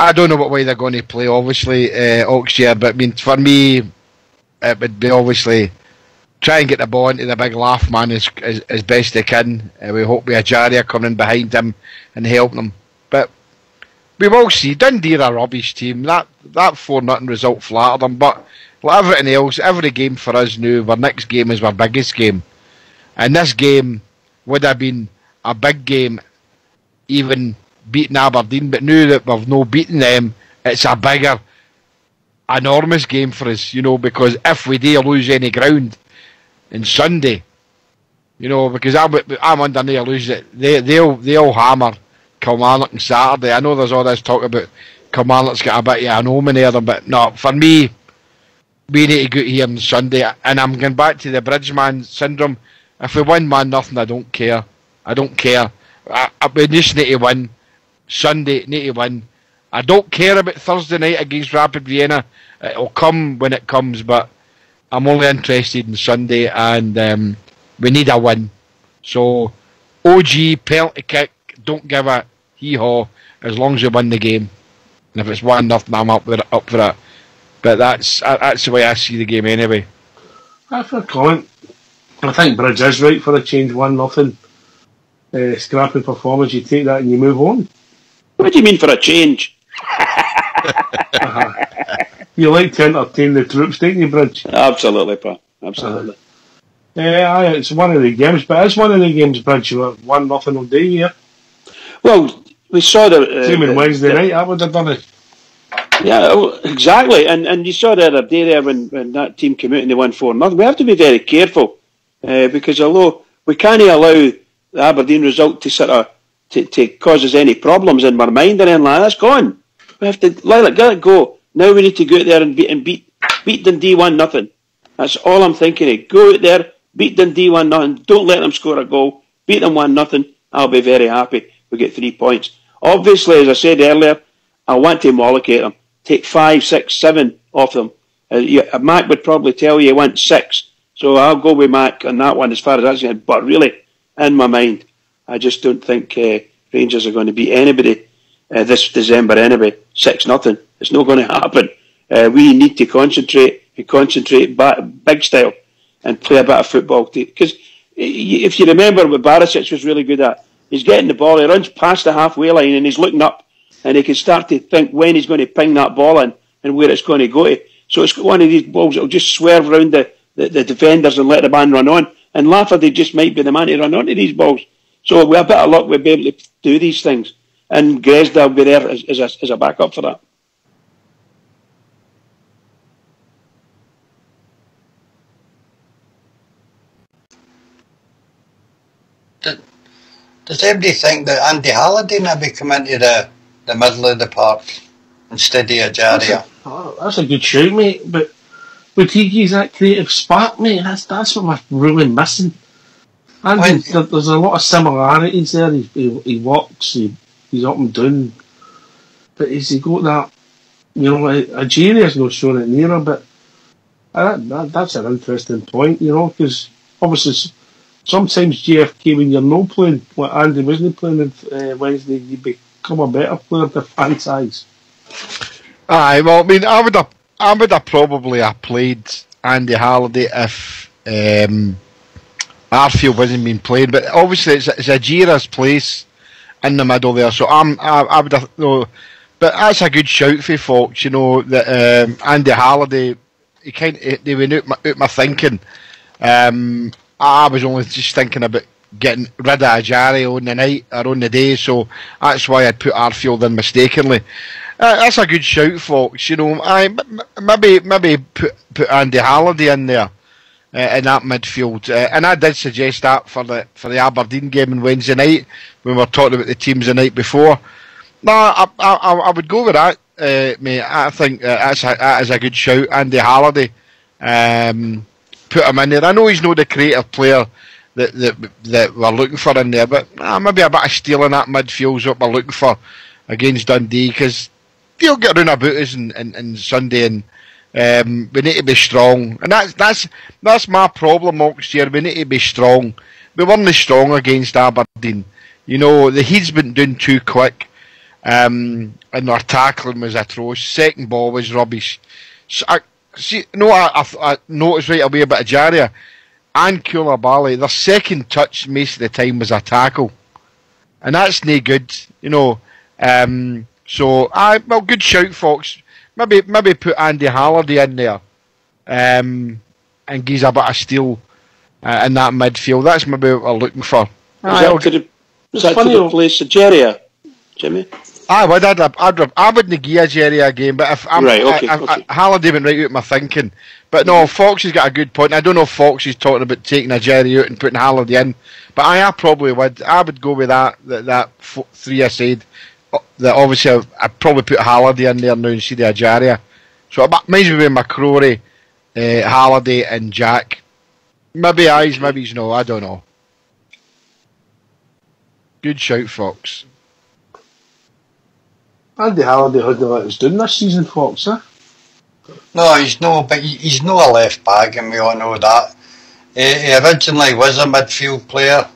I don't know what way they're going to play, obviously, Oxford, but I mean, for me, it would be obviously try and get the ball into the big laugh man as best they can. We hope we have Ajaria coming behind him and helping him. But we will see. Dundee are a rubbish team. That 4-0 result flattered them, but like everything else, every game for us now, our next game is our biggest game. And this game would have been a big game, even beating Aberdeen, but now that we've no beaten them, it's a bigger, enormous game for us, because if we do lose any ground on Sunday, because I'm under no illusion that they'll hammer Kilmarnock on Saturday. I know there's all this talk about Kilmarnock's got a bit of an omen of them, but no, for me, we need to go here on Sunday, and I'm going back to the Bridgeman syndrome. If we win 1-0, I don't care. We just need to win. Sunday, need to win. I don't care about Thursday night against Rapid Vienna. It'll come when it comes, but I'm only interested in Sunday, and we need a win. So, OG, penalty kick, don't give a hee-haw as long as we win the game. And if it's 1-0, I'm up for it. But that's the way I see the game anyway. That's a comment. I think Bridge is right for a change. 1-0. Scrappy performance, you take that and you move on. What do you mean for a change? You like to entertain the troops, don't you, Bridge? Absolutely, Pa. Absolutely. It's one of the games, but it's one of the games, Bridge. 1-0 all day, yeah. Well, we saw the... Same on Wednesday night, I would have done it. Yeah, exactly. And you saw the other day there when that team came out and they won 4-0. We have to be very careful because although we can't allow the Aberdeen result to sort of to cause us any problems in our mind or anything like that, that's gone. We have to let it go. Now we need to go out there and beat Dundee 1-0. That's all I'm thinking of. Go out there, beat Dundee 1-0. Don't let them score a goal. Beat them 1-0. I'll be very happy. We get 3 points. Obviously, as I said earlier, I want to mollocate them. Take 5, 6, 7 off them. Mac would probably tell you he wants 6. So I'll go with Mac on that one as far as that's concerned. But really, in my mind, I just don't think Rangers are going to beat anybody this December anyway. 6-0. It's not going to happen. We need to concentrate big style and play a bit of football. Because if you remember what Barisic was really good at, he's getting the ball, he runs past the halfway line and he's looking up and he can start to think when he's going to ping that ball in and where it's going to go to. So it's one of these balls that will just swerve around the defenders and let the man run on. And Lafferty just might be the man to run onto these balls. So with a bit of luck, we'll be able to do these things. And Gresda will be there as a backup for that. Does anybody think that Andy Halliday maybe come into the middle of the park instead of Ajaria? That's a good shout, mate. But would he use that creative spark, mate? That's what we're really missing. Andy, there's a lot of similarities there. He walks, he's up and down. But has he got that, Ajaria's not showing it near him, but that's an interesting point, because obviously sometimes JFK, when you're not playing, like Andy wasn't playing on Wednesday, you become a better player to fans' eyes. Aye, well, I mean, I would have probably played Andy Halliday if Arfield wasn't been playing, but obviously it's Ajira's place in the middle there, so I would have, but that's a good shout for folks, that Andy Halliday, they went out my thinking. I was only just thinking about getting rid of Ajaria on the night or on the day, so that's why I'd put Arfield in mistakenly. That's a good shout, folks. I maybe put Andy Halliday in there in that midfield, and I did suggest that for the Aberdeen game on Wednesday night when we were talking about the teams the night before. No, I would go with that, mate. I think that is a good shout, Andy Halliday. Put him in there. I know he's not the creative player that we're looking for in there, but maybe a bit of steel in that midfield is what we're looking for against Dundee, because they'll get round about us on Sunday, and we need to be strong. And that's my problem, Oxford. We need to be strong. We weren't strong against Aberdeen. The heat's been doing too quick. and their tackling was atrocious. Second ball was rubbish. So I noticed right away about Ajaria and Koulibaly. Their second touch most of the time was a tackle, and that's no good, you know. Well, good shout, Fox. Maybe put Andy Halliday in there, and gives a bit of steel in that midfield. That's maybe what we're looking for. Is that to replace Ajaria, Jimmy? I wouldn't give Ajaria a game, but if Halliday went right out my thinking. But no, Fox has got a good point. I don't know if Fox is talking about taking Ajaria out and putting Halliday in, but I probably would. I would go with that three aside. That obviously I'd probably put Halliday in there now instead of Ajaria. So it reminds me of McCrory, Halliday and Jack. Maybe eyes, maybe no, I don't know. Good shout, Fox. Andy Halliday hadn't let us doing this season, Fox, eh? No, he's no a left back, and we all know that. He originally was a midfield player.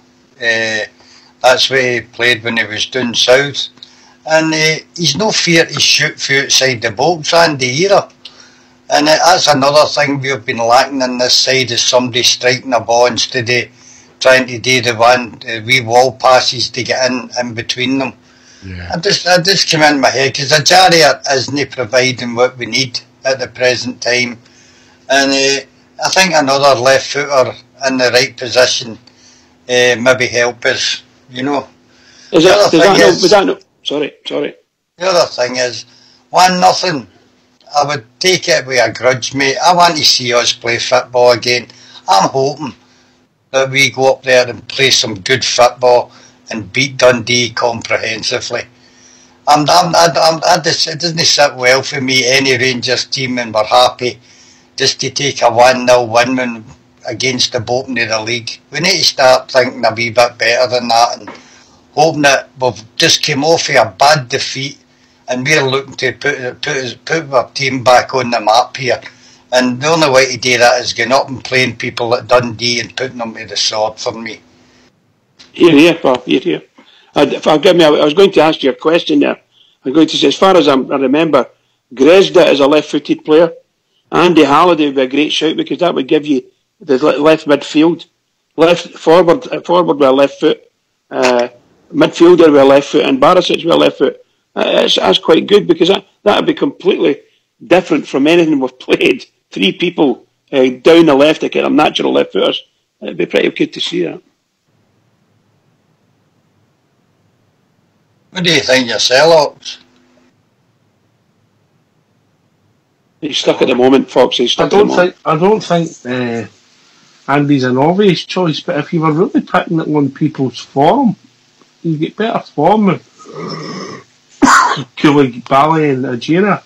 That's what he played when he was down south. And he's no fear to shoot from outside the box, Andy, either. And that's another thing we've been lacking on this side, is somebody striking a ball instead of trying to do the wee wall passes to get in between them. Yeah. I just came in my head, because Ajaria isn't providing what we need at the present time. And I think another left footer in the right position maybe help us, you know. Sorry. The other thing is, 1-0. I would take it with a grudge, mate. I want to see us play football again. I'm hoping that we go up there and play some good football and beat Dundee comprehensively. It doesn't sit well for me, any Rangers team, and we're happy just to take a 1-0 win against the bottom of the league. We need to start thinking a wee bit better than that, and hoping that we've just came off of a bad defeat and we're looking to put our team back on the map here. And the only way to do that is going up and playing people at Dundee and putting them to the sword for me. Here, Paul, here. Forgive me, I was going to ask you a question there. I'm going to say, as far as I remember, Grezda is a left-footed player. Andy Halliday would be a great shout, because that would give you the left midfield. Left forward with a left foot, midfielder with a left foot, and Barisic with a left foot. That's quite good, because that would be completely different from anything we've played. Three people down the left that are natural left footers. It'd be pretty good to see that. What do you think yourself, Ox? He's stuck at the moment, Fox. He's stuck I don't think Andy's an obvious choice, but if you were really picking it on people's form, you get better form with Koulibaly and Ajaria,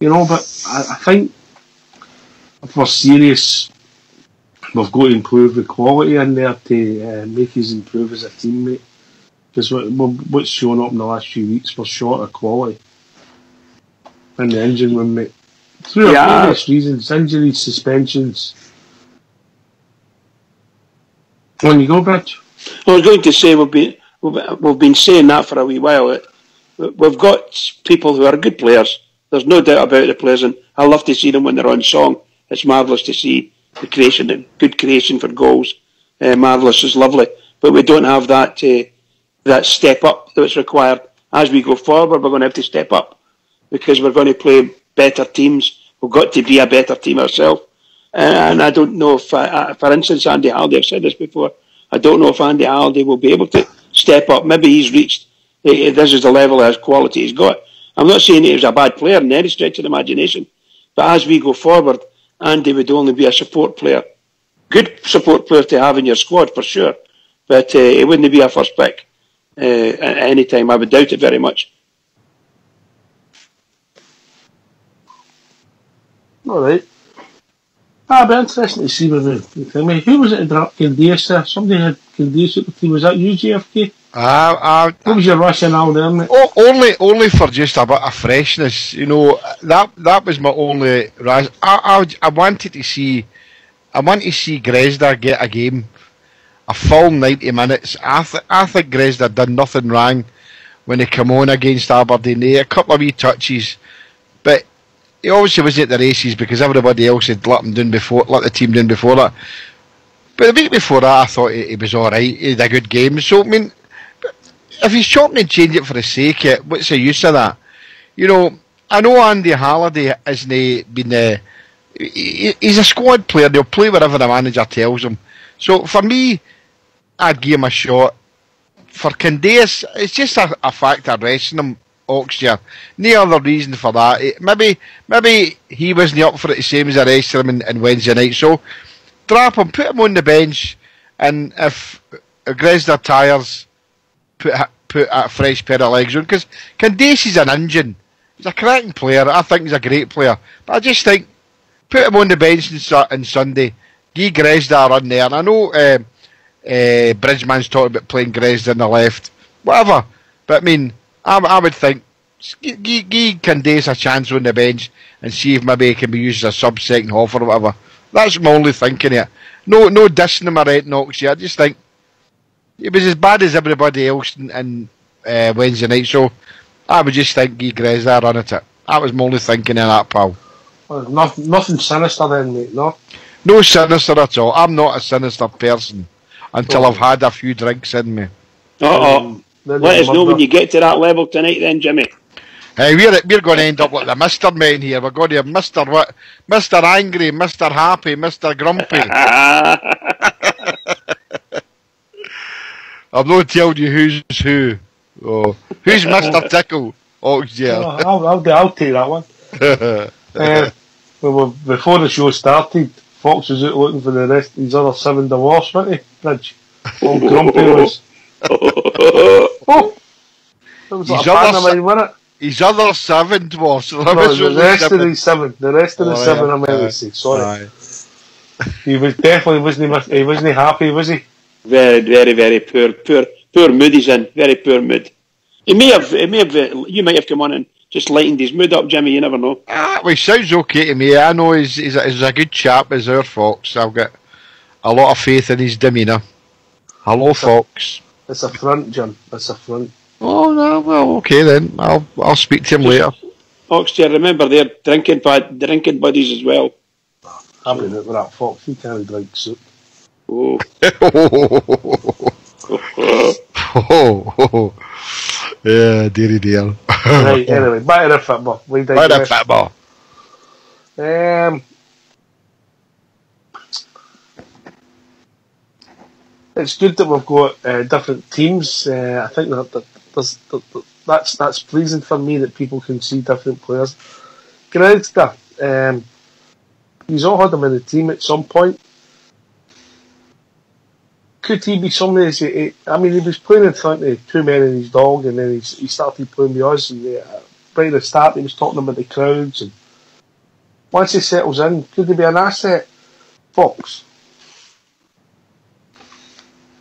you know. But I think if we're serious, we've got to improve the quality in there to make us improve as a teammate. Because what's shown up in the last few weeks, we're short of quality in the engine room, mate. Through various reasons, injuries, suspensions. On you go, Bridge. I was going to say we've been saying that for a wee while. We've got people who are good players. There's no doubt about the players, and I love to see them when they're on song. It's marvellous to see the creation, the good creation for goals. Marvellous, is lovely. But we don't have that step up that's required. As we go forward, we're going to have to step up, because we're going to play better teams. We've got to be a better team ourselves. And I don't know if, for instance, Andy Halliday, I've said this before, I don't know if Andy Halliday will be able to step up. Maybe he's reached, this is the level of his quality he's got. I'm not saying he was a bad player in any stretch of the imagination, but as we go forward, Andy would only be a support player. Good support player to have in your squad, for sure, but he wouldn't be a first pick at any time. I would doubt it very much. All right. It'd be interesting to see whether who was it who dropped Candice there? Somebody had Candice at the team. Was that you, JFK? What was your rationale there, mate? Only for just a bit of freshness, you know. That was my only rationale. I wanted to see Grezda get a game, a full 90 minutes. I think Grezda done nothing wrong when he came on against Aberdeen. He had a couple of wee touches, but he obviously wasn't at the races because everybody else had let the team down before that. But the week before that, I thought he was all right. He had a good game. So, I mean, if he's chopping and changing it for the sake of it, what's the use of that? You know, I know Andy Halliday hasn't been he's a squad player. He'll play wherever the manager tells him. So, for me, I'd give him a shot. For Candeias, it's just a fact of resting him, Oxford. No other reason for that. Maybe he wasn't up for it the same as the rest of them in Wednesday night. So, drop him, put him on the bench, and if Grezda tires, put a fresh pair of legs on. Because Candeias is an engine. He's a cracking player. I think he's a great player. But I just think, put him on the bench on Sunday. Give Grezda a run there. And I know Bridgman's talking about playing Grezda on the left. Whatever. But I mean, I would think, give Candeias a chance on the bench and see if maybe he can be used as a sub-second half or whatever. That's my only thinking here. No dissing him or anything, Oxy. I just think he was as bad as everybody else in Wednesday night. So I would just think give Grezda a run at it. That was my only thinking of that, pal. Well, nothing sinister then, mate, no? No sinister at all. I'm not a sinister person until I've had a few drinks in me. Let us know when you get to that level tonight then, Jimmy. We're going to end up like the Mr. Men here. We're going to have Mr. What? Mr. Angry, Mr. Happy, Mr. Grumpy. I'm not telling you who's who. Oh, who's Mr. Tickle? Oh, yeah. I'll take that one. Before the show started, Fox was out looking for the rest of his other 7 divorces, wasn't he, Bridge? Old Grumpy was. Oh! It was like a pantomime, wasn't it? His other 7 divorces. No, the rest of the 7. The rest of the 7, I meant to say. Sorry. He was definitely wasn't happy, was he? Very, very, very poor mood he's in. Very poor mood. You might have come on and just lightened his mood up, Jimmy. You never know. Well, he sounds okay to me. I know he's a good chap, as our Fox. I've got a lot of faith in his demeanour. Hello, Fox. It's a front, Jim. It's a front. Oh no, well, okay then. I'll speak to him later. Oxford, remember they're drinking buddies as well. I'm in it with that Fox. He can't drink soup. Oh. Yeah, dearie dear. Right, anyway, back to the football. Back to the football. It's good that we've got different teams. I think that's pleasing for me that people can see different players. Grezda, he's all had him in the team at some point. Could he be somebody? He was playing in front of 2 men and his dog, and then he started playing with us. And right at the start, he was talking about the crowds. And once he settles in, could he be an asset? Fox.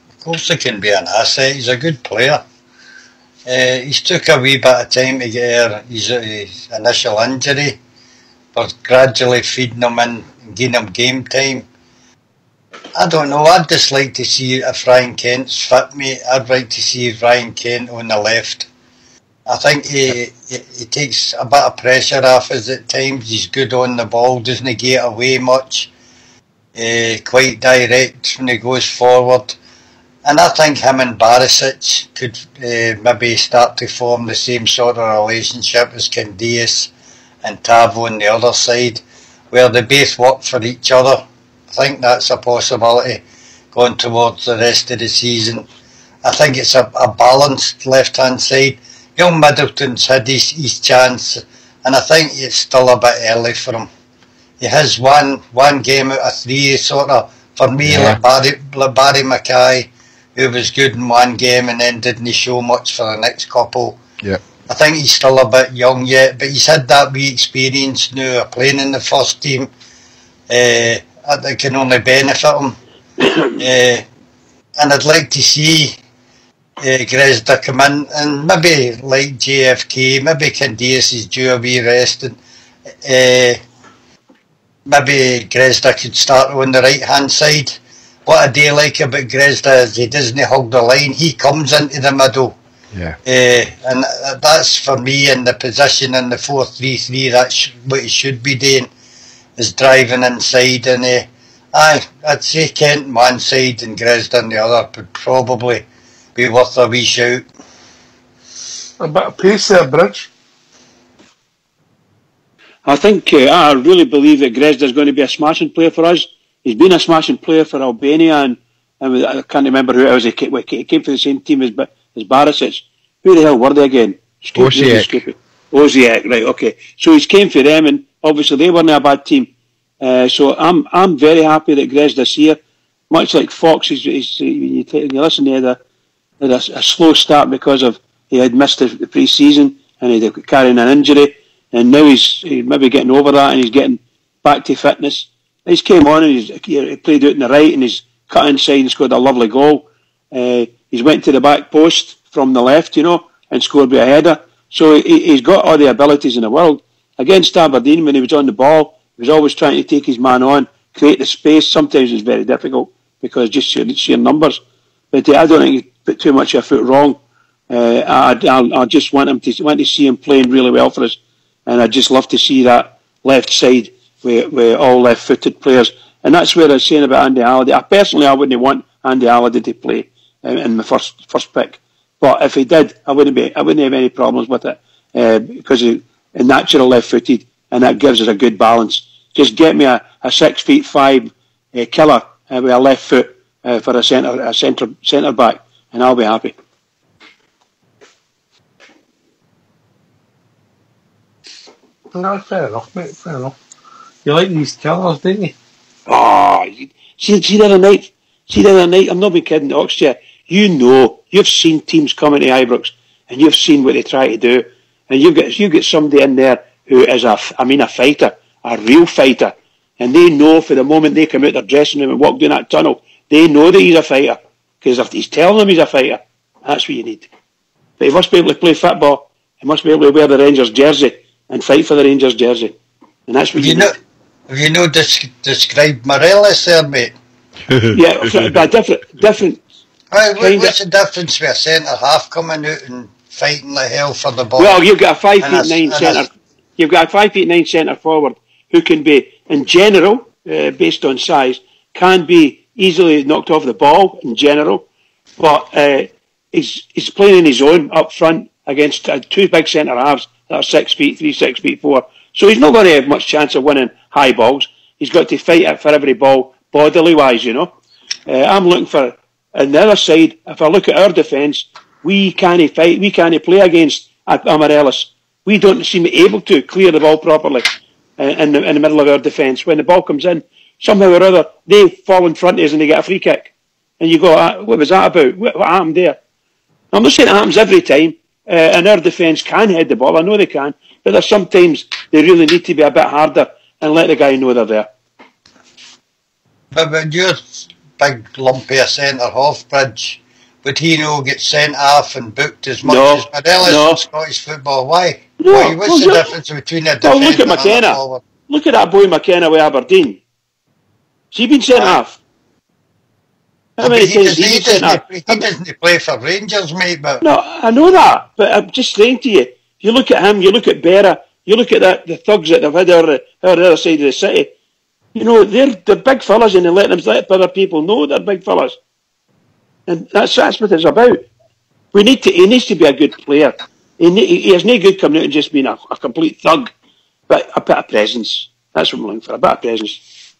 Of course, he can be an asset. He's a good player. He's took a wee bit of time to get his initial injury, but gradually feeding him in and giving him game time. I don't know, I'd just like to see if Ryan Kent's fit, mate. I'd like to see Ryan Kent on the left. I think he takes a bit of pressure off us at times. He's good on the ball, doesn't get away much. Quite direct when he goes forward. And I think him and Barisic could maybe start to form the same sort of relationship as Candeias and Tavo on the other side, where they both work for each other. I think that's a possibility going towards the rest of the season. I think it's a balanced left-hand side. Young Middleton's had his chance, and I think it's still a bit early for him. He has one game out of 3, sort of, for me, like Barry Mackay, who was good in one game and then didn't show much for the next couple. Yeah. I think he's still a bit young yet, but he's had that wee experience now of playing in the first team. That can only benefit him. And I'd like to see Grezda come in and maybe like JFK, maybe Candeias is due a wee rest, and maybe Grezda could start on the right hand side. What I do like about Grezda is he doesn't hug the line, he comes into the middle. Yeah. And that's for me in the position in the 4-3-3. That's what he should be doing, is driving inside. And I'd say Kent on one side and Gresden on the other would probably be worth a wee shout. A bit of pace there, Bridge. I think I really believe that Gresda's going to be a smashing player for us. He's been a smashing player for Albania, and I can't remember who it was. He came for the same team as Barisic. Who the hell were they again? Osijek, right? Okay, so he's came for them, and obviously they weren't a bad team. So I'm very happy that Gresda's here. Much like Fox, when you listen, he had a slow start because he had missed the pre-season and he had carrying an injury, and now he's maybe getting over that and he's getting back to fitness. He's came on and he played out in the right and he's cut inside and scored a lovely goal. He's went to the back post from the left, and scored with a header. So he's got all the abilities in the world. Against Aberdeen, when he was on the ball, he was always trying to take his man on, create the space. Sometimes it's very difficult because just sheer numbers. But I don't think he put too much of a foot wrong. I just want to see him playing really well for us, and I'd just love to see that left side with all left-footed players. And that's where I was saying about Andy Halliday. I wouldn't want Andy Halliday to play in my first pick. But if he did, I wouldn't have any problems with it because he's a natural left-footed, and that gives us a good balance. Just get me a 6'5" killer with a left foot for a centre back, and I'll be happy. No, fair enough, mate. Fair enough. You like these killers, didn't you? Oh, see the other night. I'm not being kidding, Oxia. You've seen teams coming to Ibrox, and you've seen what they try to do, and you get somebody in there who is a fighter, a real fighter, and they know for the moment they come out their dressing room and walk down that tunnel, they know that he's a fighter because if he's telling them he's a fighter, that's what you need. But he must be able to play football. He must be able to wear the Rangers jersey and fight for the Rangers jersey, and that's what you need. Have you described Morelos there, mate? Yeah, but different. What's the difference with a centre half coming out and fighting like hell for the ball? Well, you've got a 5'9" centre. You've got a 5'9" centre forward who can be, in general, based on size, can be easily knocked off the ball in general, but he's playing in his own up front against two big centre halves that are 6'3", 6'4". So he's not going to have much chance of winning high balls. He's got to fight it for every ball, bodily wise, I'm looking for, on the other side, if I look at our defence, we can't fight, we can't play against Morelos. We don't seem able to clear the ball properly in the middle of our defence. When the ball comes in, somehow or other, they fall in front of us and they get a free kick. And you go, what was that about? What happened there? I'm not saying it happens every time, and our defence can head the ball. I know they can, but there's sometimes they really need to be a bit harder and let the guy know they're there. But when you're big lumpy a centre half, Bridge, would he get sent off and booked as much as Morelos in Scottish football? Why? No. What's the difference between a defender look at McKenna. and a forward? Look at that boy McKenna with Aberdeen. Has he been sent off? How many times has he been sent off? He doesn't play for Rangers, mate. But no, I know that, but I'm just saying to you, if you look at him, you look at Berra, you look at the thugs that they've had over the other side of the city. They're big fellas, and they let other people know they're big fellas. And that's what it's about. He needs to be a good player. He has no good coming out and just being a complete thug, but a bit of presence. That's what I'm looking for, a bit of presence.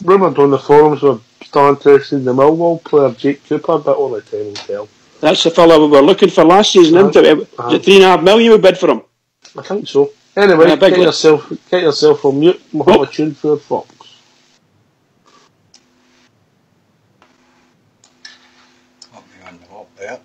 Rumoured on the forums were still interested in the Millwall player Jake Cooper, but only time will tell. That's the fella we were looking for last season, isn't it? Was it $3.5 million we bid for him? I think so. Anyway, get yourself on mute. We'll have a tune for Fox. Got me on the hop there.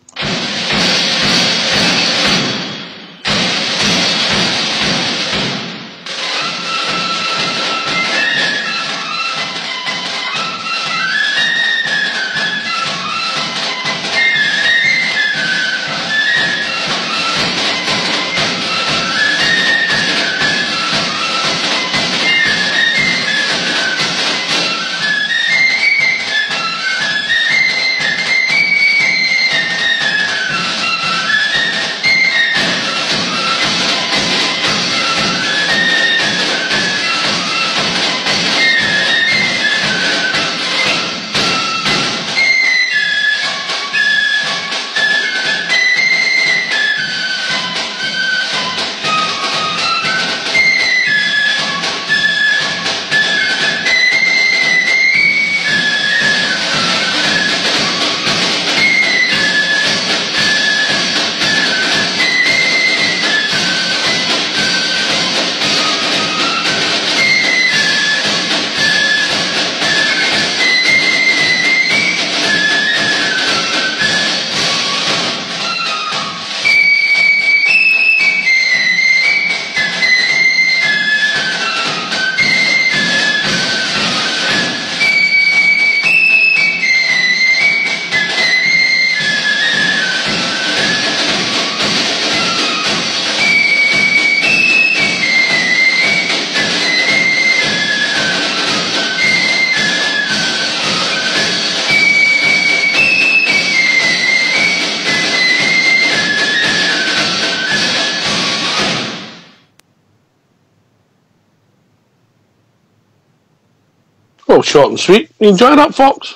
Well, short and sweet. You enjoy that, Fox?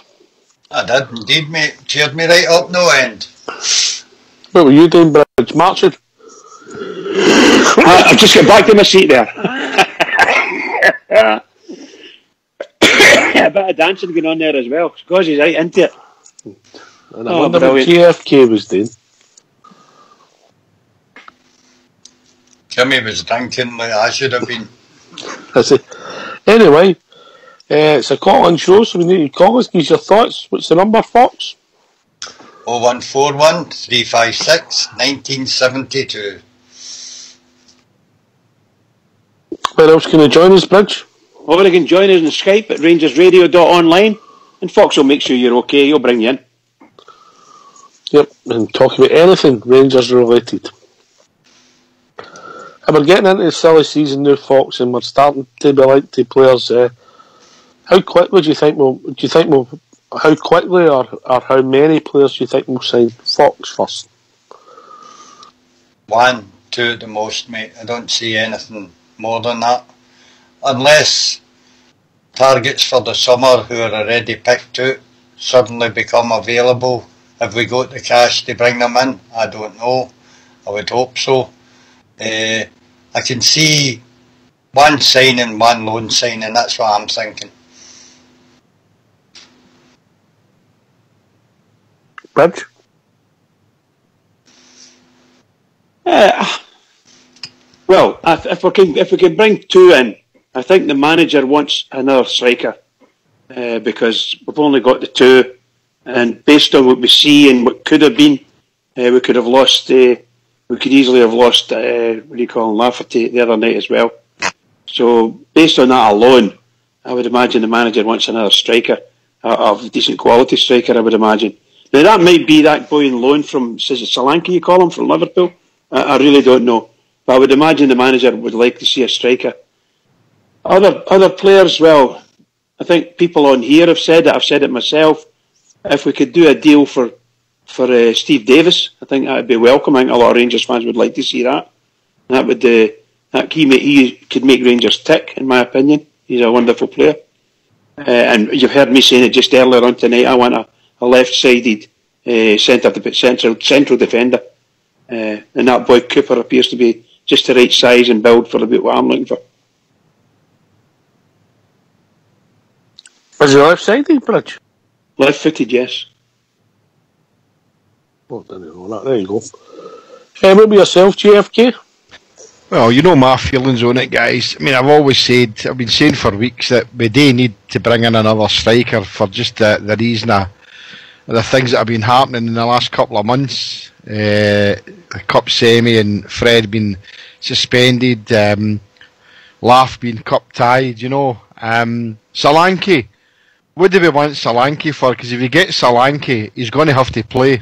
I did indeed, mate. Cheered me right up no end. What were you doing, Bridge? Marching? I'll just get back to my seat there. A bit of dancing going on there as well. Scozzy's right into it. And I wonder what JFK was doing. Jimmy was drinking like I should have been. Anyway, it's a call-in show, so we need to call us. Give us your thoughts. What's the number, Fox? 0141 356 1972. Where else can you join us, Bridge? Or you can join us on Skype at rangersradio.online, and Fox will make sure you're okay. He'll bring you in. Yep, and talk about anything Rangers related. And we're getting into the silly season now, Fox, and we're starting to be like to players. How quickly do you think how quickly or how many players do you think will sign? Fox first. 1, 2 at the most, mate. I don't see anything more than that. Unless targets for the summer who are already picked out suddenly become available. Have we got the cash to bring them in? I don't know. I would hope so. I can see one signing, one loan signing. That's what I'm thinking. Bridge? Well, if we can bring two in, I think the manager wants another striker because we've only got the two, and based on what we see and what could have been, we could have lost. We could easily have lost. What do you call him, Lafferty the other night as well. So based on that alone, I would imagine the manager wants another striker, of decent quality striker. I would imagine. Now that might be that boy in loan from Solanke, you call him, from Liverpool. I really don't know, but I would imagine the manager would like to see a striker. Other players, well, I think people on here have said it. I've said it myself. If we could do a deal for Steve Davis, I think that would be welcome. I think a lot of Rangers fans would like to see that. That would he could make Rangers tick, in my opinion. He's a wonderful player, and you've heard me saying it just earlier on tonight. I want a left-sided central defender, and that boy Cooper appears to be just the right size and build for about what I'm looking for. Is he left-sided, Bridge? Left-footed, yes. Oh, didn't know that. There you go. What about yourself, JFK? Well, you know my feelings on it, guys. I mean, I've been saying for weeks that we do need to bring in another striker for just the reason of the things that have been happening in the last couple of months. The Cup semi and Fred being suspended, Laugh being cup tied, you know. Solanke, what do we want Solanke for? Because if you get Solanke, he's going to have to play.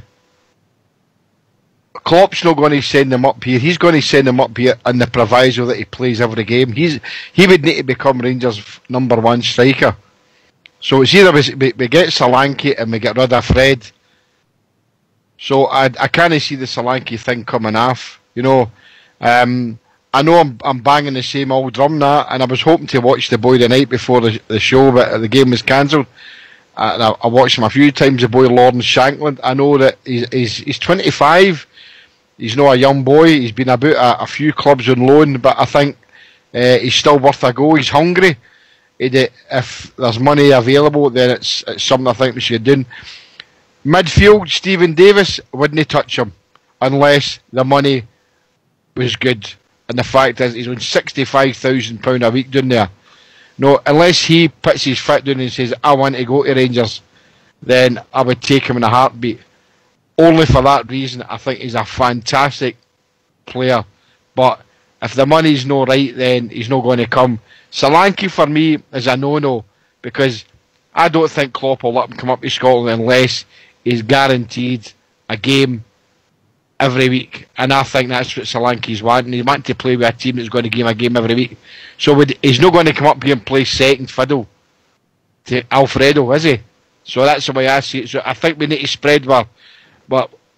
Klopp's not going to send him up here. He's going to send him up here on the proviso that he plays every game. He would need to become Rangers' number one striker. So it's either we get Solanke and we get rid of Fred. So I can't see the Solanke thing coming off. You know, I know I'm banging the same old drum now, and I was hoping to watch the boy the night before the show, but the game was cancelled. And I watched him a few times. The boy Lawrence Shankland. I know that he's 25. He's not a young boy. He's been about a few clubs on loan, but I think he's still worth a go. He's hungry. If there's money available, then it's something I think we should do. Midfield, Stephen Davis, wouldn't touch him unless the money was good. And the fact is, he's on £65,000 a week down there. No, unless he puts his foot down and says, I want to go to Rangers, then I would take him in a heartbeat. Only for that reason. I think he's a fantastic player. But if the money's not right, then he's not going to come. Solanke for me is a no-no, because I don't think Klopp will let him come up to Scotland unless he's guaranteed a game every week. And I think that's what Solanke's wanting. He wants to play with a team that's going to give him a game every week. So he's not going to come up here and play second fiddle to Alfredo, is he? So that's the way I see it. So I think we need to spread our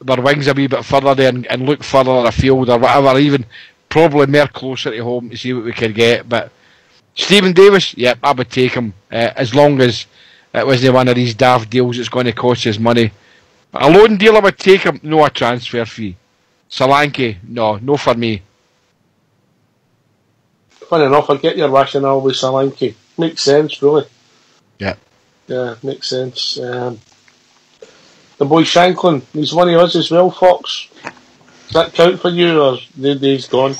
wings a wee bit further there and look further afield or whatever, even probably more closer to home to see what we can get. But Stephen Davis, yep, I would take him as long as it wasn't one of these daft deals that's going to cost us money. A loan deal I would take him, no a transfer fee. Solanke, no for me. Funny enough, I get your rationale with Solanke. Makes sense, really. Yeah. Yeah, makes sense. The boy Shanklin, he's one of us as well, Fox. Does that count for you, or the day's gone?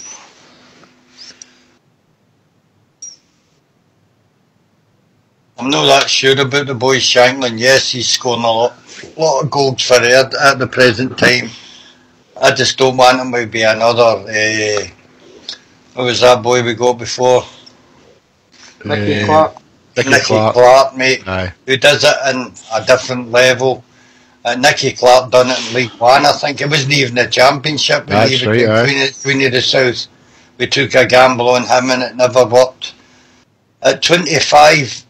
I'm not that sure about the boy Shanklin. Yes, he's scoring a lot of goals for Aird at the present time. I just don't want him to be another. What was that boy we got before? Nicky Clark. Nicky Clark, mate. Aye. Who does it in a different level. Nicky Clark done it in League One. I think it wasn't even the Championship. That's right, Queen of the South. We took a gamble on him and it never worked. At 25,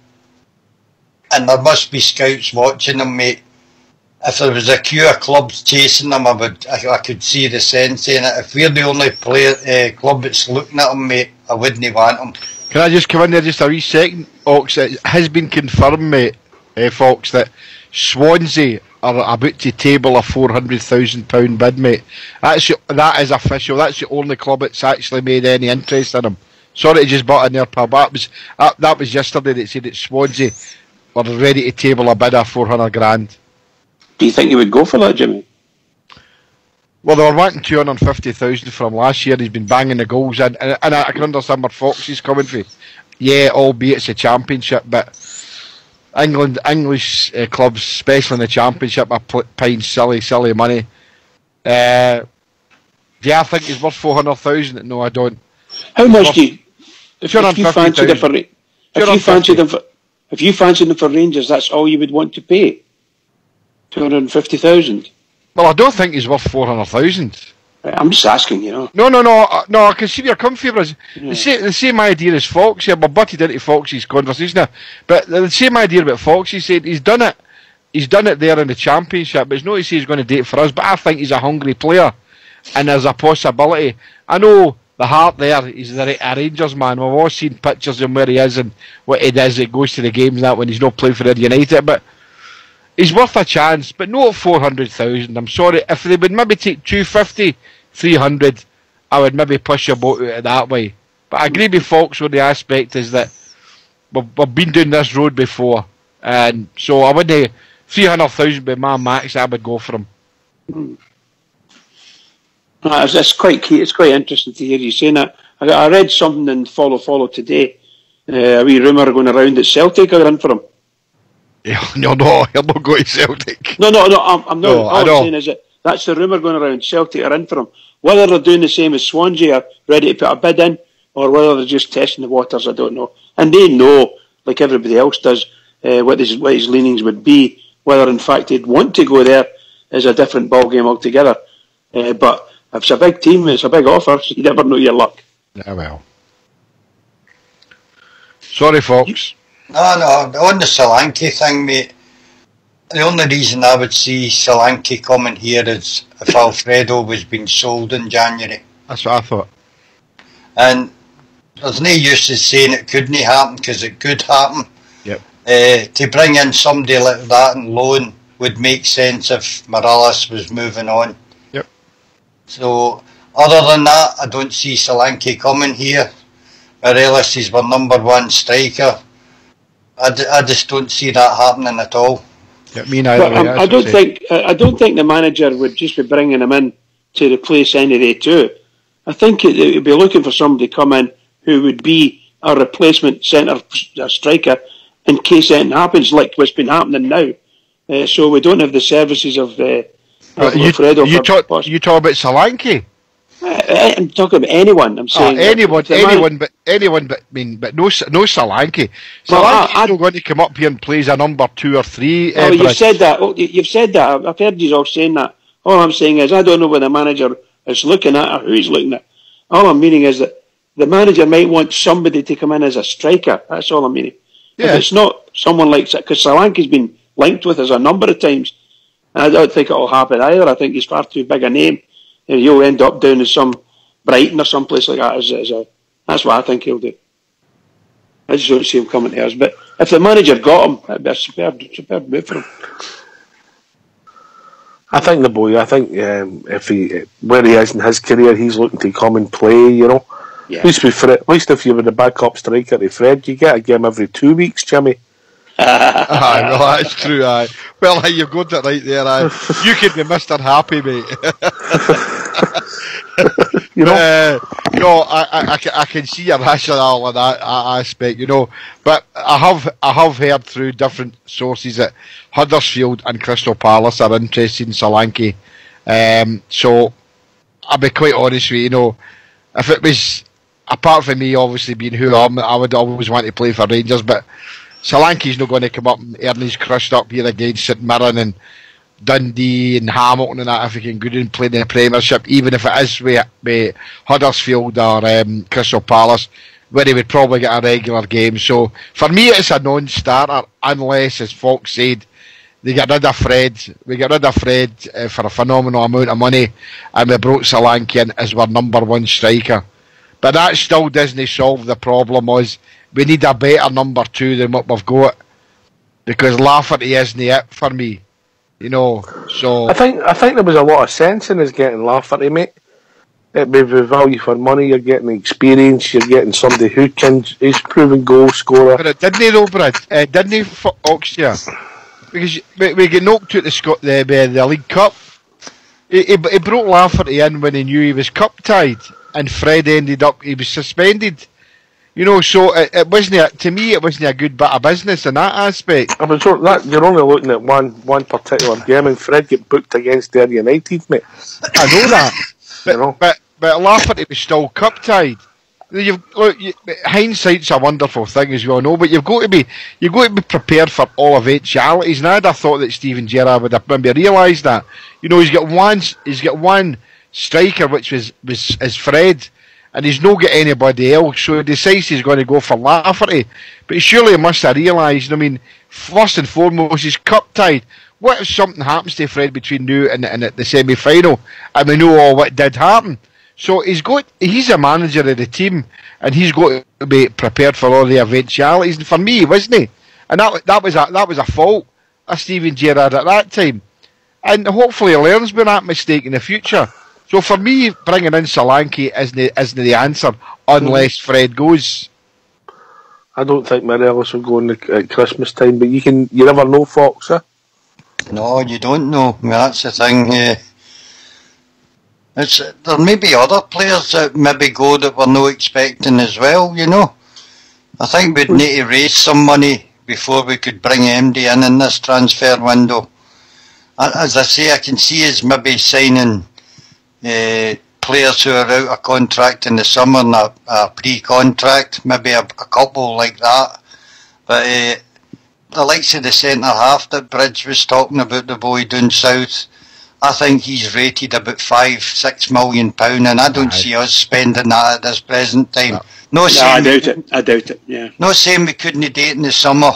and there must be scouts watching him, mate. If there was a queue of clubs chasing him, I could see the sense in it. If we're the only club that's looking at him, mate, I wouldn't want him. Can I just come in there just a wee second, Ox? It has been confirmed, mate, Fox, that Swansea are about to table a £400,000 bid, mate. That is official. That's the only club that's actually made any interest in him. Sorry to just butt in there, pal. That was yesterday that said that Swansea were ready to table a bid of 400 grand. Do you think he would go for that, Jimmy? Well, they were wanting 250,000 from last year. He's been banging the goals in, and I can understand where Fox is coming from. Yeah, albeit it's a championship, but English clubs, especially in the championship, are paying silly money. Yeah, I think he's worth 400,000. No, I don't. How much do you? If you fancied them for Rangers, that's all you would want to pay. 250,000. Well, I don't think he's worth 400,000. I'm just asking, you know. No. I can see where you're coming from. The same idea as Fox here. We're butted into Fox's conversation now, but the same idea about Fox. He said he's done it. He's done it there in the Championship, but it's not to say he's going to do it for us. But I think he's a hungry player, and there's a possibility. I know the heart there. He's a Rangers man. We've all seen pictures of him where he is and what he does. It goes to the games and that when he's not playing for United, but. He's worth a chance, but not 400,000. I'm sorry. If they would maybe take 250, 300, I would maybe push your boat out that way. But I agree with Fox on the aspect is that we've been down this road before. And so I wouldn't 300,000 be my max, I would go for him. It's quite key. It's quite interesting to hear you saying that. I read something in Follow today. A wee rumour going around that Celtic are in for him. No, he'll not go to Celtic. No, I'm not. All I'm saying is that that's the rumour going around. Celtic are in for him. Whether they're doing the same as Swansea, are ready to put a bid in, or whether they're just testing the waters, I don't know. And they know, like everybody else does, what his leanings would be. Whether in fact he'd want to go there is a different ballgame altogether. But if it's a big team, it's a big offer, so you never know your luck. Yeah, well. Sorry, Fox. No, on the Solanke thing, mate, the only reason I would see Solanke coming here is if Alfredo was being sold in January. That's what I thought. And there's no use in saying it couldn't happen, because it could happen. Yep. To bring in somebody like that on loan would make sense if Morales was moving on. Yep. So, other than that, I don't see Solanke coming here. Morales is our number one striker. I just don't see that happening at all. Yeah, me neither. I don't think the manager would just be bringing him in to replace any of the two. I think it would be looking for somebody to come in who would be a replacement centre striker in case anything happens, like what's been happening now. So we don't have the services of Alfredo. You talk about Solanke? I'm talking about anyone. I'm saying anyone, but no Solanke. Solanke's not going to come up here and play as a number 2 or 3. Oh, you've said that. You've said that. I've heard you all saying that. All I'm saying is I don't know what the manager is looking at or who he's looking at. All I'm meaning is that the manager might want somebody to come in as a striker. That's all I'm meaning. Yeah. If it's not someone like, because Solanke's been linked with us a number of times, and I don't think it'll happen either. I think he's far too big a name. And he'll end up down as some Brighton or someplace like that. That's what I think he'll do. I just don't see him coming to us. But if the manager got him, that'd be a superb move for him. I think if he where he is in his career, he's looking to come and play. You know, Yeah. At least if you were the backup striker to Fred, you get a game every 2 weeks, Jimmy. Aye, no, that's true. Aye. Well, you've got it right there. Aye. You could be Mr. Happy, mate. You know, I can see your rationale in that aspect, you know. But I have heard through different sources that Huddersfield and Crystal Palace are interested in Solanke. So I'll be quite honest with you, you know, if it was apart from me, obviously being who I am, I would always want to play for Rangers, but Solanke's not going to come up and earn his crust up here against St Mirren and Dundee and Hamilton and that if he can go and play in the Premiership, even if it is with Huddersfield or Crystal Palace, where he would probably get a regular game. So for me, it's a non-starter unless, as Fox said, they get rid of Fred. We get rid of Fred for a phenomenal amount of money, and we brought Solanke in as our number one striker. But that still doesn't solve the problem. We need a better number two than what we've got, because Lafferty isn't it for me. You know, so I think there was a lot of sense in us getting Lafferty, mate. It would be value for money. You're getting experience. You're getting somebody who can is proven goal scorer. But didn't he though, Brad? Didn't he for Oxford? Because we get knocked out the League Cup. He brought Lafferty in when he knew he was cup tied, and Fred he was suspended. You know, so it wasn't to me. It wasn't a good bit of business in that aspect. I mean, so that you're only looking at one particular game, and Fred get booked against Derry United, mate. I know that, but You know? but Lafferty was still cup tied. Hindsight's a wonderful thing, as we all know, but you've got to be prepared for all eventualities. And I'd have thought that Steven Gerrard would have maybe realised that. You know, he's got one striker, which is Fred. And he's not got anybody else, so he decides he's going to go for Lafferty. But surely he must have realised, I mean, first and foremost, he's cup tied. What if something happens to Fred between now and the semi-final? And we know all what did happen. So he's a manager of the team, and he's got to be prepared for all the eventualities. And for me, wasn't he? And that was a fault of Steven Gerrard at that time. And hopefully he learns from that mistake in the future. So for me, bringing in Solanke isn't the answer unless Fred goes. I don't think Morelos will go in at Christmas time, but you never know, Fox. Eh? No, you don't know. I mean, that's the thing. There may be other players that maybe go that we're not expecting as well. You know, I think we'd need to raise some money before we could bring MD in this transfer window. As I say, I can see us maybe signing players who are out of contract in the summer and a pre-contract, maybe a couple like that. But the likes of the centre half that Bridge was talking about, the boy down south, I think he's rated about £5-6 million, and I don't see us spending that at this present time. I doubt it. Yeah. Not saying we couldn't do it in the summer,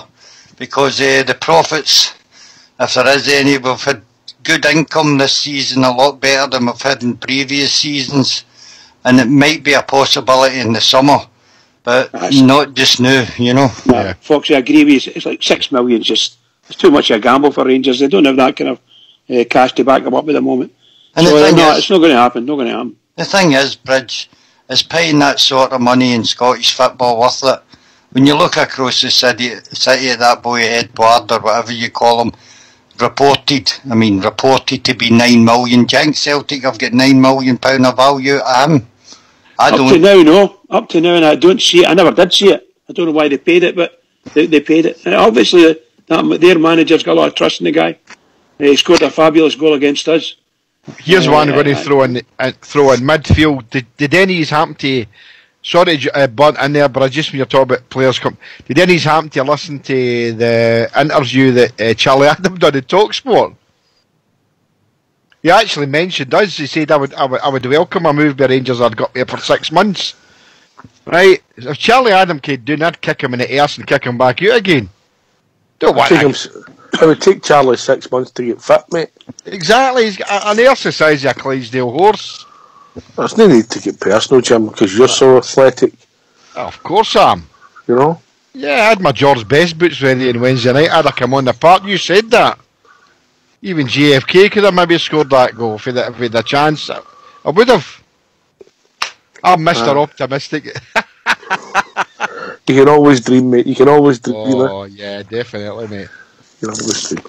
because the profits, if there is any, we've had good income this season, a lot better than we've had in previous seasons, and it might be a possibility in the summer, but not just now, you know. No, Foxy, I agree with you. It's like £6 million. It's too much of a gamble for Rangers. They don't have that kind of cash to back them up at the moment. And so it's not going to happen. The thing is, Bridge, is paying that sort of money in Scottish football worth it? When you look across the city of that boy Edward, or whatever you call him, reported to be 9 million. Do you think Celtic have got £9 million of value at him? Up to now, and I don't see it. I never did see it. I don't know why they paid it, but they paid it. And obviously, their manager's got a lot of trust in the guy. He scored a fabulous goal against us. Here's one I'm going to throw in midfield. Did any's happen to? Sorry, Bunt in there, but I just when you're talking about players come. Did any's happen to listen to the interview that Charlie Adam done in TalkSport? He actually mentioned us. He said I would welcome a move by Rangers. I'd got there for 6 months. Right? If Charlie Adam could do that, kick him in the arse and kick him back out again. It would take Charlie 6 months to get fit, mate. Exactly. He's got an arse the size of a Clydesdale horse. There's no need to get personal, Jim, because you're so athletic. Oh, of course I am. You know? Yeah, I had my George Best boots ready on Wednesday night. I'd have come on the park. You said that. Even JFK could have maybe scored that goal if he'd had a chance. I would have. I'm Mr. Optimistic. You can always dream, mate. You can always dream. Oh, yeah, definitely, mate. You can always dream.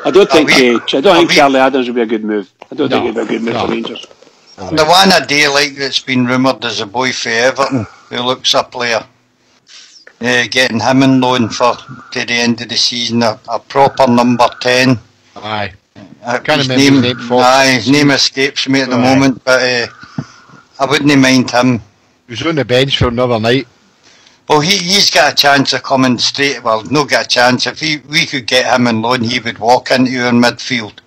I don't think Charlie Adams would be a good move. I don't think it'd be a good move for Rangers. The one I do like that's been rumoured is a boy for Everton who looks a player. Getting him on loan to the end of the season, a proper number 10. Aye. His name escapes me at the moment, but I wouldn't mind him. He was on the bench for another night. Well, he's got a chance of coming straight. Well, no got a chance. If we could get him on loan, he would walk into our midfield.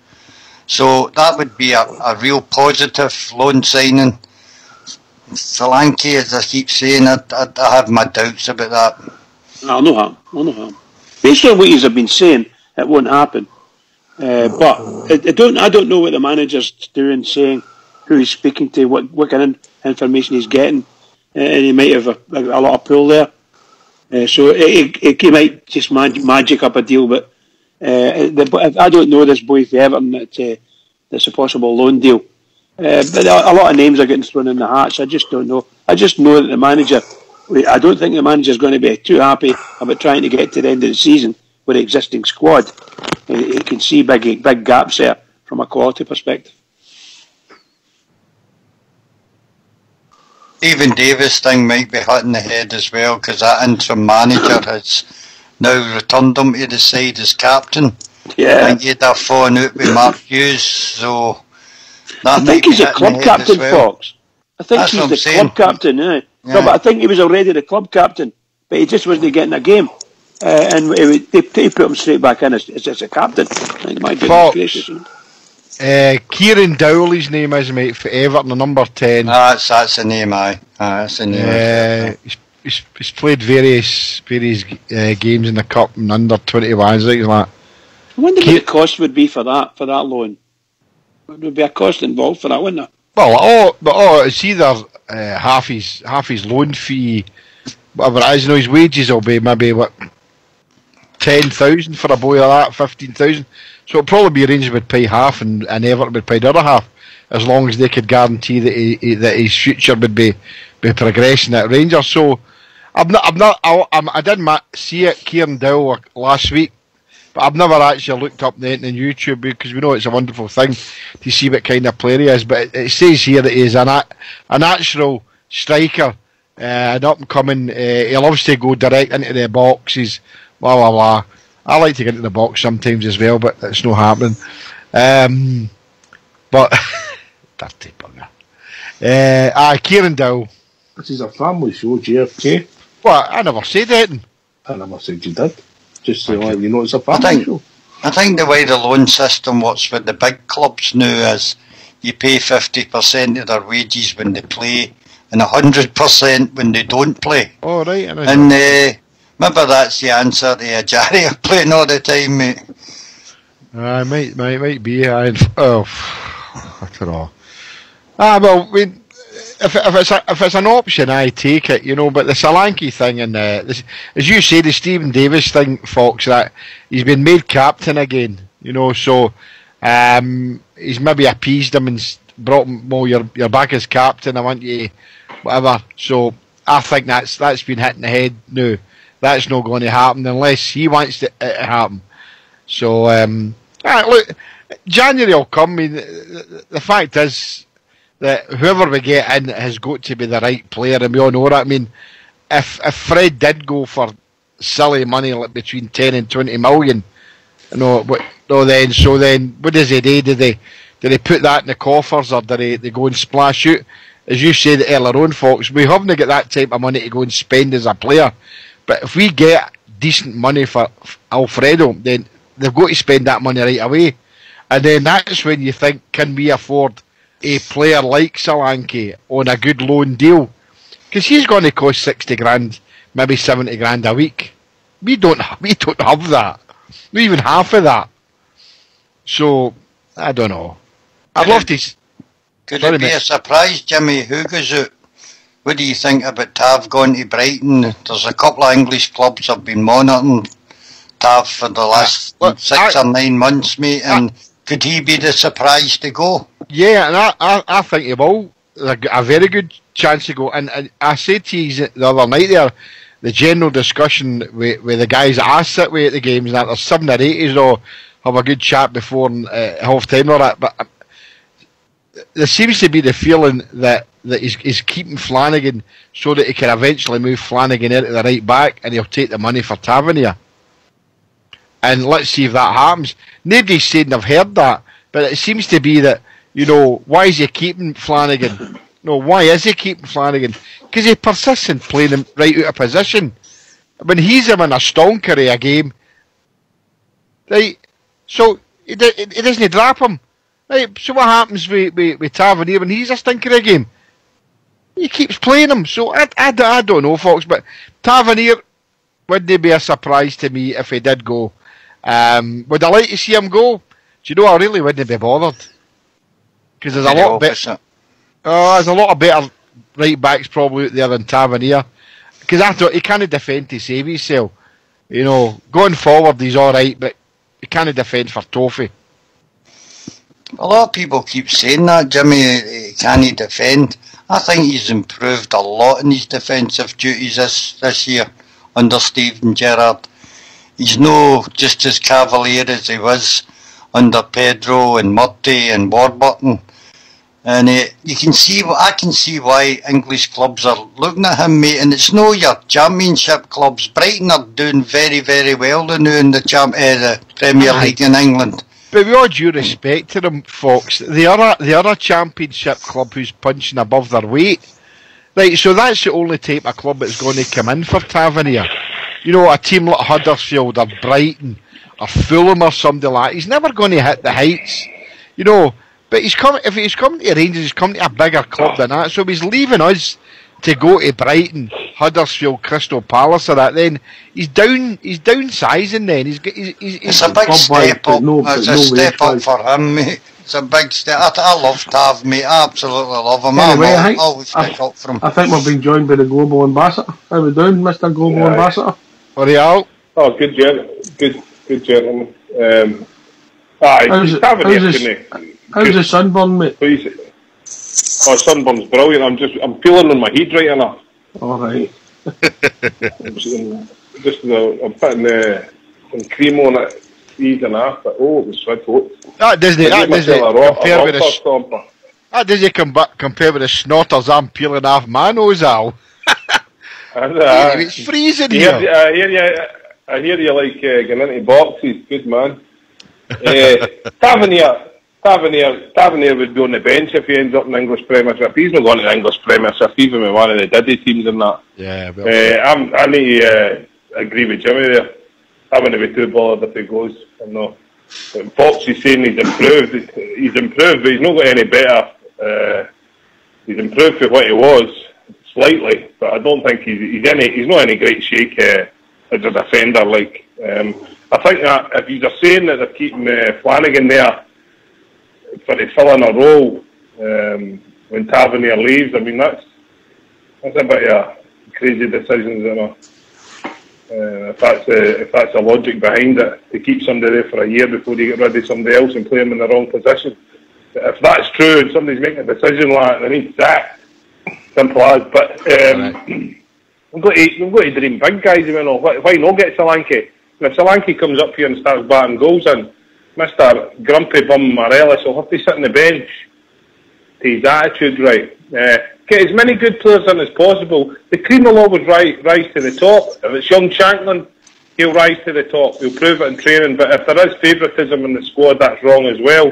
So that would be a real positive loan signing. Solanke, as I keep saying, I have my doubts about that. No harm. Based on what you have been saying, it won't happen. But I don't know what the manager's doing, saying who he's speaking to, what kind of information he's getting, and he might have a lot of pull there. So he might just magic up a deal, but I don't know this boy for Everton that's a possible loan deal. But a lot of names are getting thrown in the hat, so I just don't know. I just know that the manager, I don't think the manager's going to be too happy about trying to get to the end of the season with the existing squad. He can see big gaps there from a quality perspective. Stephen Davis thing might be hitting the head as well, because that interim manager has now returned him to the side as captain. Yeah. I think he'd have fallen out with Mark Hughes, so that I think he's a club captain, well. Fox. I think That's he's the club captain, yeah. No, but I think he was already the club captain, but he just wasn't getting a game. And they put him straight back in as a captain. I think my goodness gracious. Kieran Dowley's name is, mate, for Everton, number 10. That's the name, aye. That's the name. He's played various games in the cup and under 21s, like that. I wonder what the cost would be for that loan. There would be a cost involved for that, wouldn't there? Well, it's either half his loan fee, whatever it is. You know, his wages will be maybe 10,000 for a boy like that, 15,000. So it'll probably be Rangers would pay half and Everton would pay the other half, as long as they could guarantee that his future would be progressing at Rangers. So I didn't see it, Kieran Dowell, last week, but I've never actually looked up anything on YouTube, because we know it's a wonderful thing to see what kind of player he is. But it says here that he's a natural striker, an up and coming. He loves to go direct into the boxes, blah blah blah. I like to get into the box sometimes as well, but it's not happening. But dirty bugger. Kieran Dowell. This is a family show, JFK. What? I never said anything. I never said you did. Just so you know, it's a family show. I think the way the loan system works with the big clubs now is you pay 50% of their wages when they play and 100% when they don't play. Oh, right. And maybe that's the answer to Ajaria playing all the time, mate. Might be. I don't know. Well, if it's an option, I take it, you know. But the Solanke thing and as you say, the Stephen Davis thing, Fox, that he's been made captain again, you know. So he's maybe appeased him and brought him. Well, you're back as captain. I want you, whatever. So I think that's been hitting the head now. That's not going to happen unless he wants it to happen. So look, January will come. I mean, the fact is that whoever we get in has got to be the right player, and we all know that. I mean, if Fred did go for silly money, like between 10 and 20 million, then what does he do? Do they put that in the coffers, or do they go and splash out? As you said earlier on, Fox, we haven't got that type of money to go and spend as a player. But if we get decent money for Alfredo, then they've got to spend that money right away. And then that's when you think, can we afford a player like Solanke on a good loan deal? Because he's going to cost 60 grand, maybe 70 grand a week. We don't have that. Not even half of that. So, I don't know. I'd love to... Could it be a surprise, Jimmy, who goes out? what do you think about Tav going to Brighton? There's a couple of English clubs have been monitoring Tav for the last 6 or 9 months, mate, and could he be the surprise to go? Yeah, and I think he will. A very good chance to go. And I said to you the other night there, the general discussion with the guys that I sit with at the games, that there's 7 or 8 or have a good chat before half time or that. But there seems to be the feeling that he's keeping Flanagan so that he can eventually move Flanagan into the right back and he'll take the money for Tavernier. And let's see if that happens. Nobody's saying they've heard that, but it seems to be that, you know, why is he keeping Flanagan? No, why is he keeping Flanagan? Because he persists in playing him right out of position. When he's having a stonker of a game, right? So he doesn't drop him, right? So what happens with Tavernier when he's a stinker of a game? He keeps playing him. So I don't know, folks, but Tavernier wouldn't be a surprise to me if he did go. Would I like to see him go? Do you know, I really wouldn't be bothered. Because there's a lot better. There's a lot of better right backs probably out there than Tavernier. Because I thought he can't defend to save himself. You know, going forward he's alright, but he can't defend for Toffee. A lot of people keep saying that, Jimmy, he can't defend. I think he's improved a lot in his defensive duties this year under Steven Gerrard. He's no just as cavalier as he was under Pedro and Murty and Warburton. And I can see why English clubs are looking at him, mate. And it's no your championship clubs. Brighton are doing very, very well now in the Premier League in England. But with all due respect to them, folks, the other championship club who's punching above their weight, right? So that's the only type of club that's going to come in for Tavernier. You know, a team like Huddersfield or Brighton or Fulham or something like that. He's never going to hit the heights, you know. But if he's coming to Rangers, he's coming to a bigger club than that. So if he's leaving us to go to Brighton, Huddersfield, Crystal Palace or that, then he's downsizing then. It's a big step up. It's a step up for him, mate. It's a big step. I love Tav, mate. I absolutely love him. Anyway, I always stick up for him. I think we've been joined by the Global Ambassador. How we doing, Mr. Global Ambassador? What are you out? Oh, good gentleman. How's the sunburn, mate? Please. Oh, sunburn's brilliant. I'm feeling on my head right enough. All right. I'm putting some cream on it, ease and half. But it was dreadful. That doesn't compare with the snotters I'm peeling off my nose out. It's freezing here. I hear you like getting into boxes. Good man. Tavernier would be on the bench if he ends up in the English Premiership. He's not going to the English Premiership, even with one of the Diddy teams and that. Yeah, well, I need to agree with Jimmy there. I wouldn't be too bothered if he goes. I know. Fox is saying he's improved. He's improved, but he's not got any better. He's improved for what he was, slightly, but I don't think he's not any great shake as a defender. Like I think that if you're saying that they're keeping Flanagan there for to fill in a role when Tavernier leaves, I mean that's a bit of a crazy decision, isn't it? If that's the logic behind it, to keep somebody there for a year before you get rid of somebody else and play them in the wrong position. If that's true and somebody's making a decision like that, they need sacked. Simple as. But we've got to dream big, guys. You know, why not get Solanke? And if Solanke comes up here and starts batting goals in, Mr. Grumpy Bum Morelos will have to sit on the bench to his attitude right. Get as many good players in as possible. The cream will always rise to the top. If it's young Shanklin, he'll rise to the top. He'll prove it in training. But if there is favouritism in the squad, that's wrong as well.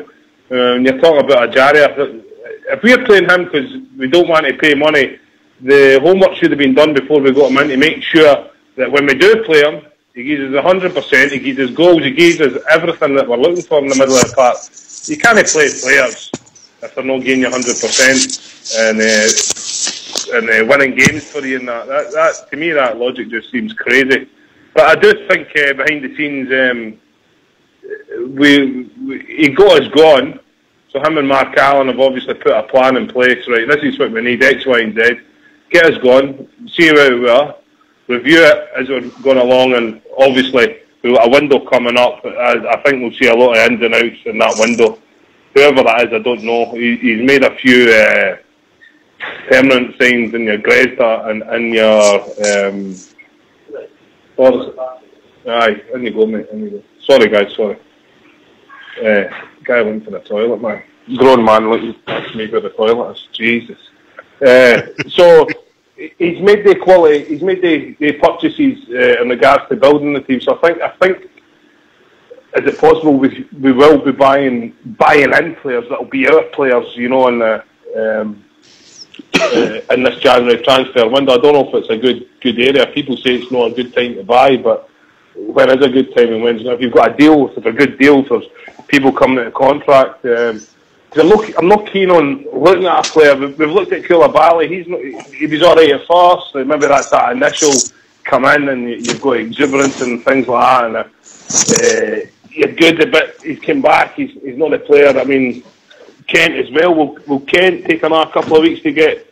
When you're talking about Ajaria, if we're playing him because we don't want to pay money, the homework should have been done before we got him in to make sure that when we do play him, he gives us 100%, he gives us goals, he gives us everything that we're looking for in the middle of the park. You can't play players if they're not giving you 100% and winning games for you. And that to me, that logic just seems crazy. But I do think behind the scenes, he got us gone. So him and Mark Allen have obviously put a plan in place. Right, this is what we need: X, Y, and Z. get us going, see where we are, review it as we're going along, and obviously we've got a window coming up. I think we'll see a lot of ins and outs in that window. Whoever that is, I don't know. He's made a few permanent signs in your Greta and in your... aye, in you go, mate, in you go. Sorry, guys, sorry. Guy went to the toilet, man. Grown man looking at me where the toilet is. Jesus. So he's made the quality. He's made the purchases in regards to building the team. So I think, is it possible we will be buying in players that'll be our players, you know, in the in this January transfer window. I don't know if it's a good area. People say it's not a good time to buy, but when is a good time and when's not? If you've got a deal, if it's a good deal for people coming out of contract. I'm not keen on looking at a player. We've looked at Koulibaly. He was alright at first. Maybe that's that initial come in and you've got exuberance and things like that. And you're good, but he's come back. He's not a player. I mean, Kent as well. Will Kent take another couple of weeks to get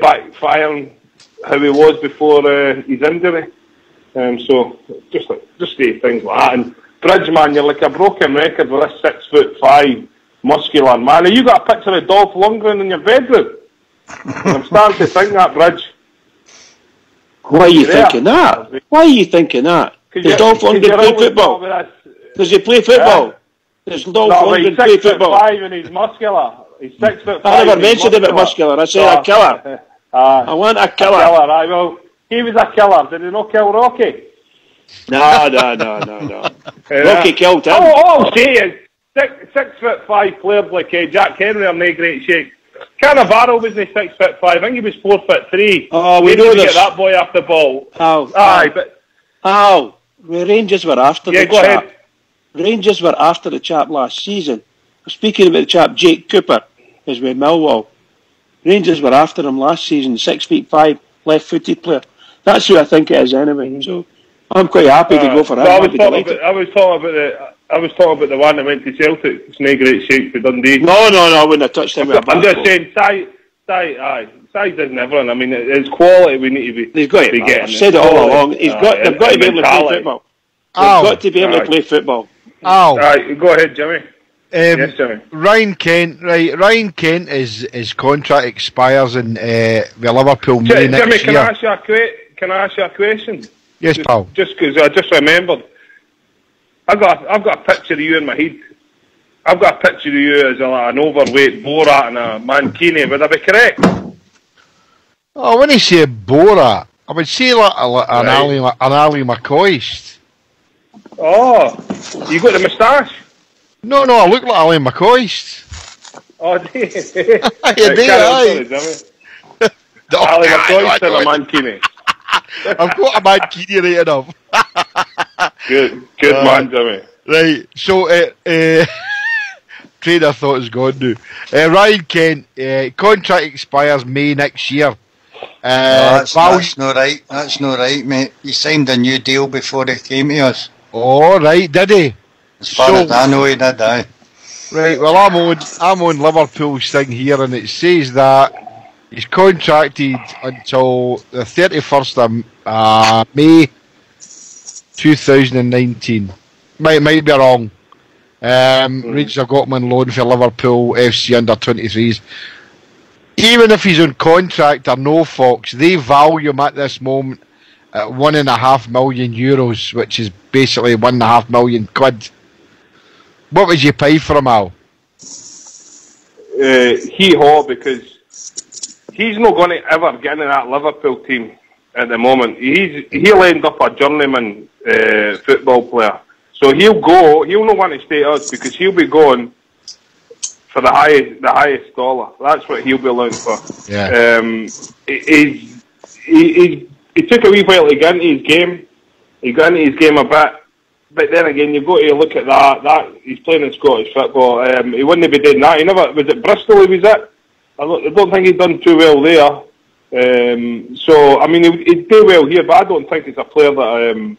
back firing how he was before his injury? So just the things like that. And Bridge, man, you're like a broken record with this 6'5" muscular man. Have you got a picture of Dolph Lundgren in your bedroom? I'm starting to think that, Bridge. Why are you thinking that? Why are you thinking that? Does Dolph Lundgren play football? Does he play football? Does Dolph Lundgren play football? He's 6'5" and he's muscular. He's 6'5". I never mentioned about muscular. I said a killer. I want a killer. Well, he was a killer. Did he not kill Rocky? No. Rocky killed him. All I'll say is 6'5" players like Jack Henry are no great shape. Cannavaro wasn't 6'5". I think he was 4'3". Oh, we know get that boy off the ball. Rangers were after the chap. Go ahead. Rangers were after the chap last season. Speaking about the chap Jake Cooper, who's with Millwall. Rangers were after him last season. 6'5", left-footed player. That's who I think it is anyway. So I'm quite happy to go for him. I was talking about the one that went to Celtic. It's no great shape for Dundee. No, I wouldn't have touched him with a bat. I'm just saying, size isn't everything. I mean, it's quality we need to be. They've got to be getting. I've said it all along. They've got to be able to play football. They've got to be able to play football. Right, go ahead, Jimmy. Yes, Jimmy. Ryan Kent, right? Ryan Kent, his contract expires in with Liverpool May next year. Jimmy, can I ask you a question? Yes, pal. Just because I just remembered, I've got a picture of you in my head. I've got a picture of you as an overweight Borat and a Mankini. Would I be correct? Oh, when you say Borat, I would say like an Ali McCoist. Oh, you got the moustache? No, I look like Ali McCoist. Oh, do you? You do, aye. Ali McCoist and a Mankini. I've got a Mankini right enough. Good man, Jimmy. Right, so train of thought is gone now. Ryan Kent, contract expires May next year. That's not right. That's not right, mate. He signed a new deal before he came to us. Oh, right, did he? As far as I know, he did, aye. Right, well, I'm on Liverpool's thing here, and it says that he's contracted until the 31st of May 2019. Might be wrong. Rangers have got him on loan for Liverpool FC under 23s. Even if he's on contract or no, Fox, they value him at this moment at €1.5 million, which is basically £1.5 million. What would you pay for him, Al? Hee-haw, because he's not going to ever get into that Liverpool team at the moment. He'll end up a journeyman football player. So he'll not want to stay at us because he'll be going for the highest dollar. That's what he'll be looking for. Yeah. He took a wee while to get into his game. He got into his game a bit. But then again, you've got to look at that he's playing in Scottish football. He wouldn't be doing that. Was it Bristol he was at? I don't think he'd done too well there. So, I mean, he'd do well here, but I don't think it's a player that...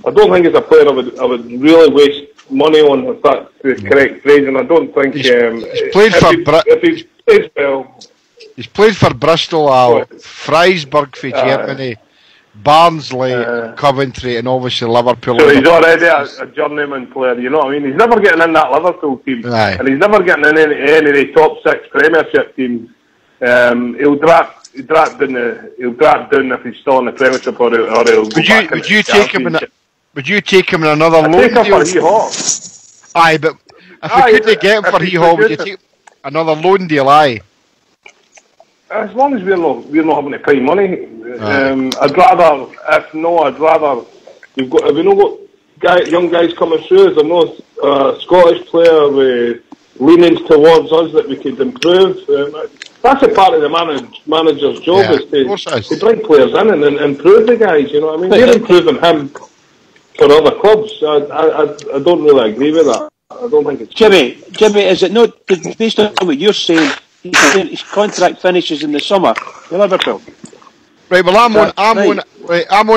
I don't think it's a player I would really waste money on, if that's the correct phrase, and I don't think... He's played for... If he plays well... He's played for Bristol, Freiburg for Germany, Barnsley, Coventry, and obviously Liverpool. So he's already a journeyman player, you know what I mean? He's never getting in that Liverpool team. Aye. And he's never getting in any of the top 6 Premiership teams. He'll drop down if he's still in the Premiership, or he'll go back Would you take him in another loan take him deal? for Hee-Haw. Aye, but if we couldn't get him for Hee-Haw, would you take another loan deal? Aye. As long as we're not having to pay money, I'd rather. If we've not got young guys coming through. There's no Scottish player with leanings towards us that we could improve. That's a part of the manager's job, is to bring players in and improve the guys. You know what I mean? You're improving him for other clubs. I don't really agree with that. I don't think it's Jimmy, is it not based on what you're saying? His contract finishes in the summer with Liverpool. Right. Well, I'm on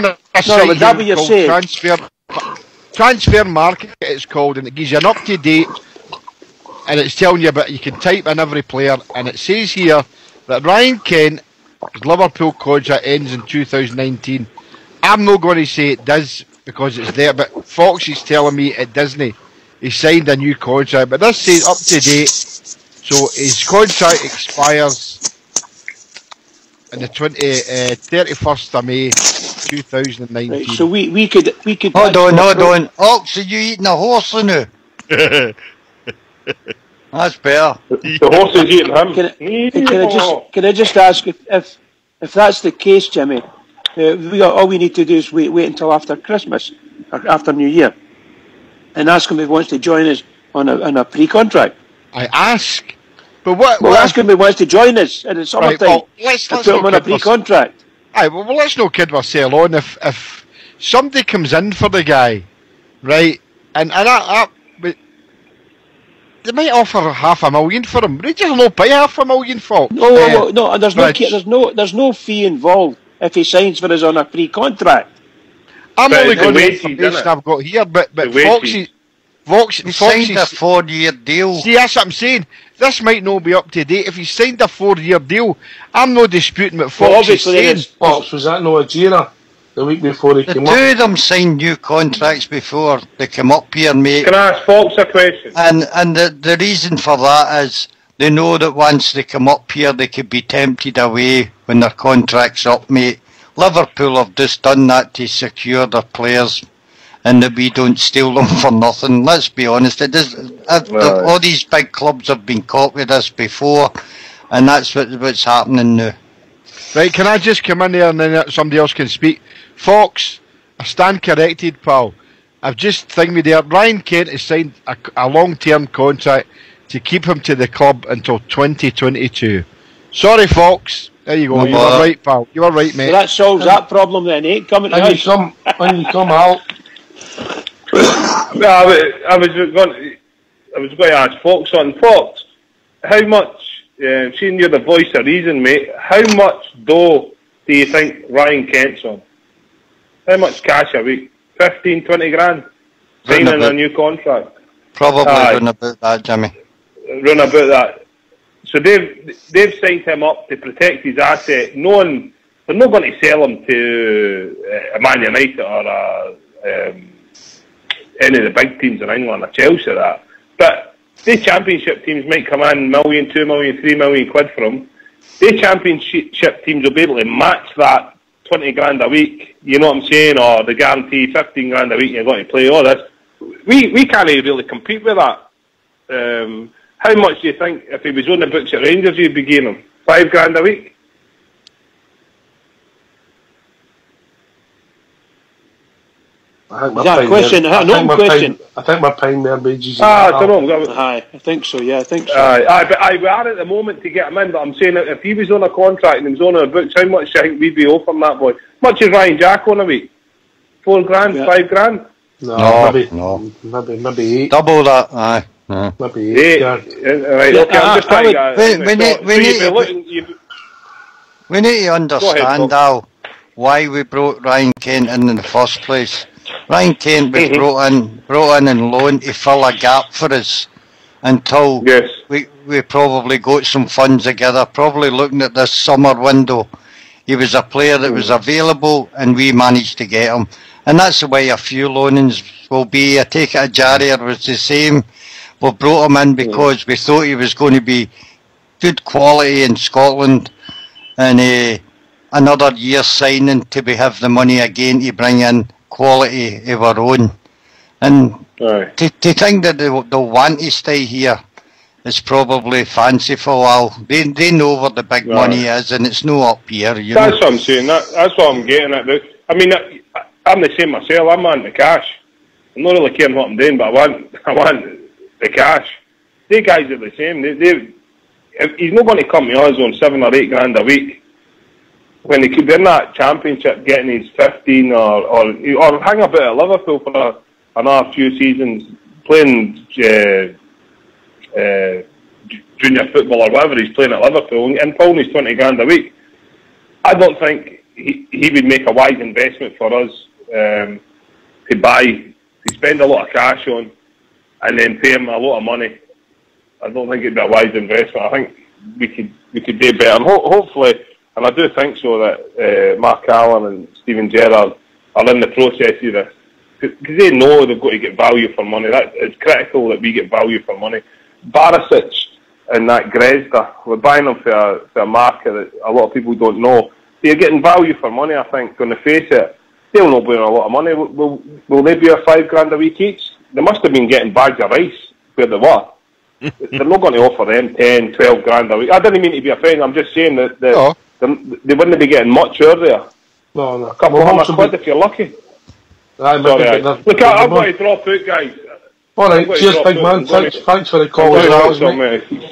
a site is that what you're called saying? Transfer Market. It's called, and it gives you an up to date, and it's telling you about. You can type in every player, and it says here that Ryan Kent, his Liverpool contract ends in 2019. I'm not going to say it does because it's there, but Fox is telling me it doesn't. He signed a new contract, but this says up to date. So his contract expires on the 31st of May 2019. Right, so we could. Hold on. Ox, are you eating a horse now? That's better. the horse is eating him. Can I just ask if that's the case, Jimmy? All we need to do is wait until after Christmas or after New Year, and ask him if he wants to join us on a pre-contract. I ask, but what? Well, ask him if he wants to join us in the summertime. Right, well, let's put him on a pre-contract. Aye, well, let's not kid ourselves on. If somebody comes in for the guy, right, and they might offer $500,000 for him. Rangers will not pay $500,000 for him. No, and there's no fee involved if he signs for us on a pre-contract. I'm only going to the information I've got here, but Foxy signed a 4-year deal. See, that's what I'm saying. This might not be up to date. If he signed a 4-year deal, I'm not disputing what Fox is saying. Fox, was that no Ajira the week before he came up? The two of them signed new contracts before they came up here, mate. Can I ask Fox a question? And the reason for that is they know that once they come up here, they could be tempted away when their contract's up, mate. Liverpool have just done that to secure their players, and that we don't steal them for nothing. Let's be honest. All these big clubs have been caught with this before, and that's what's happening now. Right, can I just come in there and then somebody else can speak? Fox, I stand corrected, pal. I've just me there. Ryan Kent has signed a long-term contract to keep him to the club until 2022. Sorry, Fox. There you go. You were right, pal. You were right, mate. So that solves that problem then, eh? Coming to us. When you come out. No, I was going to ask Fox on Fox. How much? Seeing you're the voice of reason, mate. How much dough do you think Ryan Kent's on? How much cash a week? 15, 20 grand. Signing a new contract. Probably run about that, Jimmy. Run about that. So they've signed him up to protect his asset, knowing they're not going to sell him to a Man United or any of the big teams in England, or Chelsea or that. But the championship teams might come in $1 million, $2 million, $3 million quid for him. The championship teams will be able to match that 20 grand a week, you know what I'm saying, or the guarantee 15 grand a week you're going to play all this. We can't really compete with that. How much do you think, if he was on the books at Rangers, you'd be giving him? 5 grand a week? I think we're paying their wages. I don't know. Aye, I think so, yeah, I think so. But we are at the moment to get him in, but I'm saying that if he was on a contract and he was on our books, how much do you think we'd be offering that boy? Much is Ryan Jack on a week? 4 grand, yeah. 5 grand? No. Maybe 8. Double that, aye. No. Maybe 8. Right, okay, I'm just trying we need to understand, Al, why we brought Ryan Kent in the first place. Ryan Kent was brought in and loaned to fill a gap for us until we we probably got some funds together, probably looking at this summer window. He was a player that was available and we managed to get him. And that's the way a few loanings will be. I take it Jarier was the same. We brought him in because we thought he was going to be good quality in Scotland, and another year signing to have the money again to bring in quality of our own. And to think that they'll want to stay here is probably fanciful. They know where the big money is, and it's no up here. That's what I'm saying. That's what I'm getting at. I mean, I'm the same myself. I'm on the cash. I'm not really caring what I'm doing, but I want the cash. They guys are the same. He's not going to come to us on 7 or 8 grand a week when he could be in that championship getting his 15 or hang about at Liverpool for another few seasons playing junior football or whatever he's playing at Liverpool and pulling his 20 grand a week. I don't think he would make a wise investment for us to spend a lot of cash on and then pay him a lot of money. I don't think it'd be a wise investment. I think we could do better. And hopefully, and I do think so, that Mark Allen and Steven Gerrard are in the process of this. Because they know they've got to get value for money. It's critical that we get value for money. Barisic and that Grezda, we're buying them for a market that a lot of people don't know. They're getting value for money, I think, on the face of it. They'll not be on a lot of money. Will they be a 5 grand a week each? They must have been getting bags of rice where they were. They're not going to offer them 10, 12 grand a week. I didn't mean to be offended. I'm just saying that they wouldn't be getting much earlier. No. A couple of £100 if you're lucky. Sorry, look, I'm going to drop out, guys. All right, cheers, big man. Thanks for the call.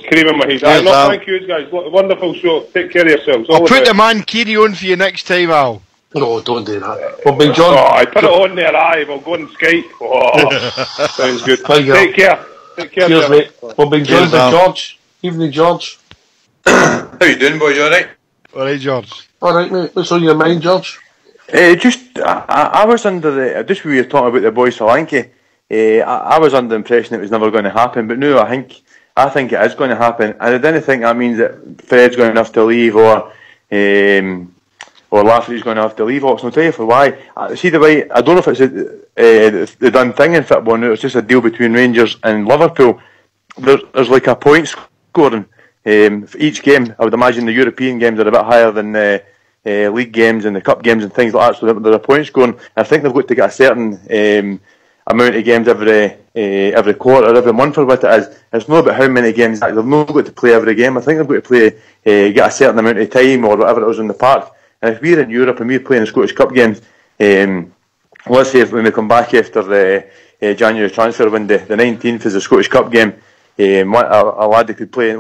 Cream in my head. Thank you, guys. Wonderful show. Take care of yourselves. I'll put the man Kiri on for you next time, Al. No, don't do that. We'll be John. I put it on there, we'll go on Skype. Sounds good. Take care. Cheers, mate. We'll be joined by George. Evening, George. How you doing, boys? You alright? Alright, George. Alright, mate. What's on your mind, George? I was under just when we were talking about the boys Solanke, I was under the impression it was never going to happen, but no, I think it is going to happen, and I don't think that means that Fred's going to have to leave or Lafferty's going to have to leave. And I'll tell you for why. See the way, I don't know if it's the done thing in football now. It's just a deal between Rangers and Liverpool. There's like a point scoring for each game. I would imagine the European games are a bit higher than the league games and the cup games and things like that. So there's a point scoring. I think they've got to get a certain amount of games every quarter, every month, or what it is. It's not about how many games. They've not got to play every game. I think they've got to play, get a certain amount of time or whatever it was in the park. And if we're in Europe and we're playing the Scottish Cup games, let's say when we come back after the January transfer window, the 19th is the Scottish Cup game. One of the laddies could play in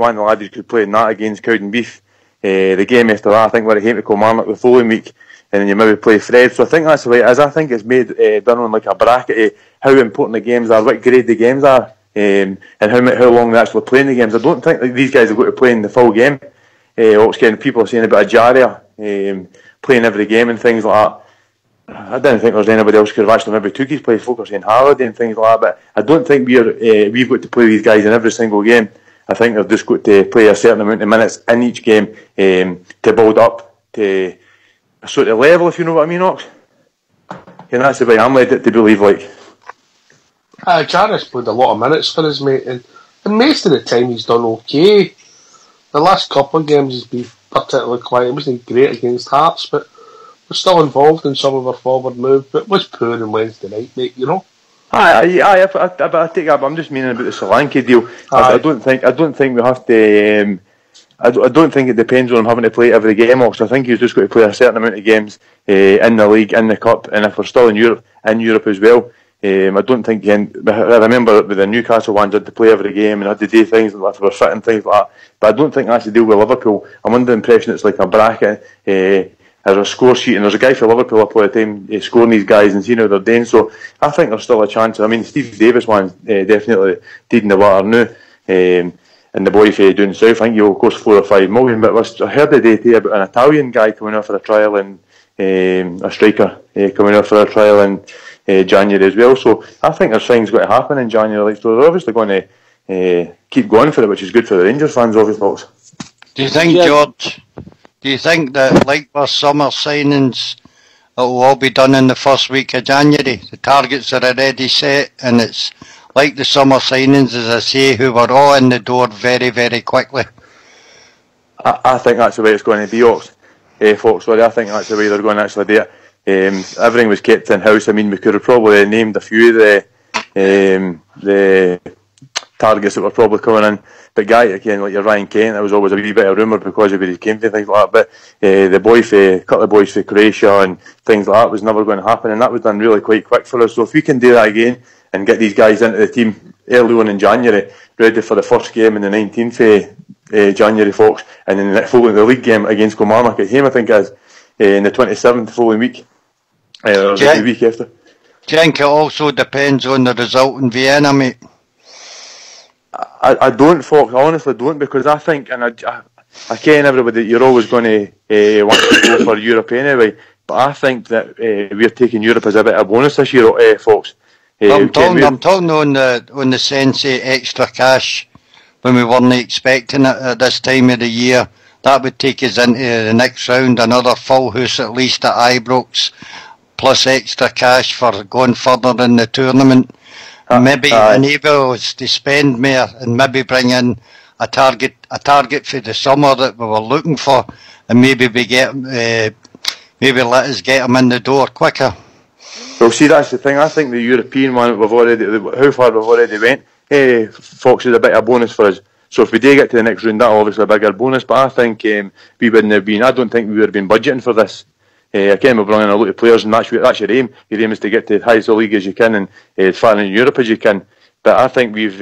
that against Cowdenbeath. The game after that, I think, we're at Hampton Kilmarnock the following week, and then you maybe play Fred. So I think that's the way it is. I think it's made done on like a bracket of how important the games are, what grade the games are, and how long they're actually playing the games. I don't think these guys have got to play in the full game. People are saying about a Jarier playing every game and things like that. I didn't think there was anybody else could have actually maybe took his place. Folk are saying Halliday and things like that, but I don't think we've got to play these guys in every single game. I think they've just got to play a certain amount of minutes in each game to build up to a sort of level, if you know what I mean, Ox. And that's the way I'm led to believe, like. Jarrett's played a lot of minutes for us, mate, and most of the time he's done okay. The last couple of games he's been particularly quiet. It wasn't great against Hearts, but we're still involved in some of our forward moves. But it was poor on Wednesday night, mate, you know. I take that, but I'm just meaning about the Solanke deal. I don't think we have to. I don't think it depends on him having to play every game. I think he's just got to play a certain amount of games in the league, in the cup, and if we're still in Europe as well. I don't think. I remember with the Newcastle ones, had to play every game and had to do things like if we were fit and things like that. But I don't think that's the deal with Liverpool. I'm under the impression it's like a bracket. There's a score sheet, and there's a guy for Liverpool up all the time scoring these guys and seeing how they're doing. So I think there's still a chance. I mean, Steve Davis one's definitely dead in the water now. And the boy down south, I think he'll cost 4 or 5 million. But I heard the day today about an Italian guy coming off for a trial and a striker coming off for a trial in January as well. So I think there's things going to happen in January. So they're obviously going keep going for it, which is good for the Rangers fans, obviously, folks. Do you think, George, that like our summer signings, it will all be done in the first week of January? The targets are already set, and it's like the summer signings, as I say, who were all in the door very, very quickly. I think that's the way it's going to be, folks. Sorry, I think that's the way they're going to actually do it. Everything was kept in house. I mean, we could have probably named a few of the targets that were probably coming in. But guy again, like your Ryan Kent, that was always a wee bit of rumour because of where he came from, things like that. But the boy for couple of boys for Croatia and things like that was never going to happen, and that was done really quite quick for us. So if we can do that again and get these guys into the team early on in January, ready for the first game on the 19th of January, folks, and then the league game against Kilmarnock at home, I think, is in the 27th, the following week, or the week after. Do you think it also depends on the result in Vienna, mate? I don't, folks. I honestly don't, because I think, and I ken everybody, you're always going to want to go for Europe anyway. But I think that we're taking Europe as a bit of a bonus this year, folks. I'm talking on the sense of extra cash when we weren't expecting it at this time of the year. That would take us into the next round, another full house at least at Ibrox, plus extra cash for going further in the tournament. Maybe enable us to spend more and maybe bring in a target for the summer that we were looking for, and maybe maybe let us get them in the door quicker. Well, see, that's the thing. I think the European one, how far we've already went, folks, is a bit of a bonus for us. So if we do get to the next round, that'll obviously a bigger bonus. But I think we wouldn't have been. I don't think we would have been budgeting for this. Again, we're bringing a lot of players, and that's your aim. Your aim is to get to the highest league as you can and as far in Europe as you can. But I think we've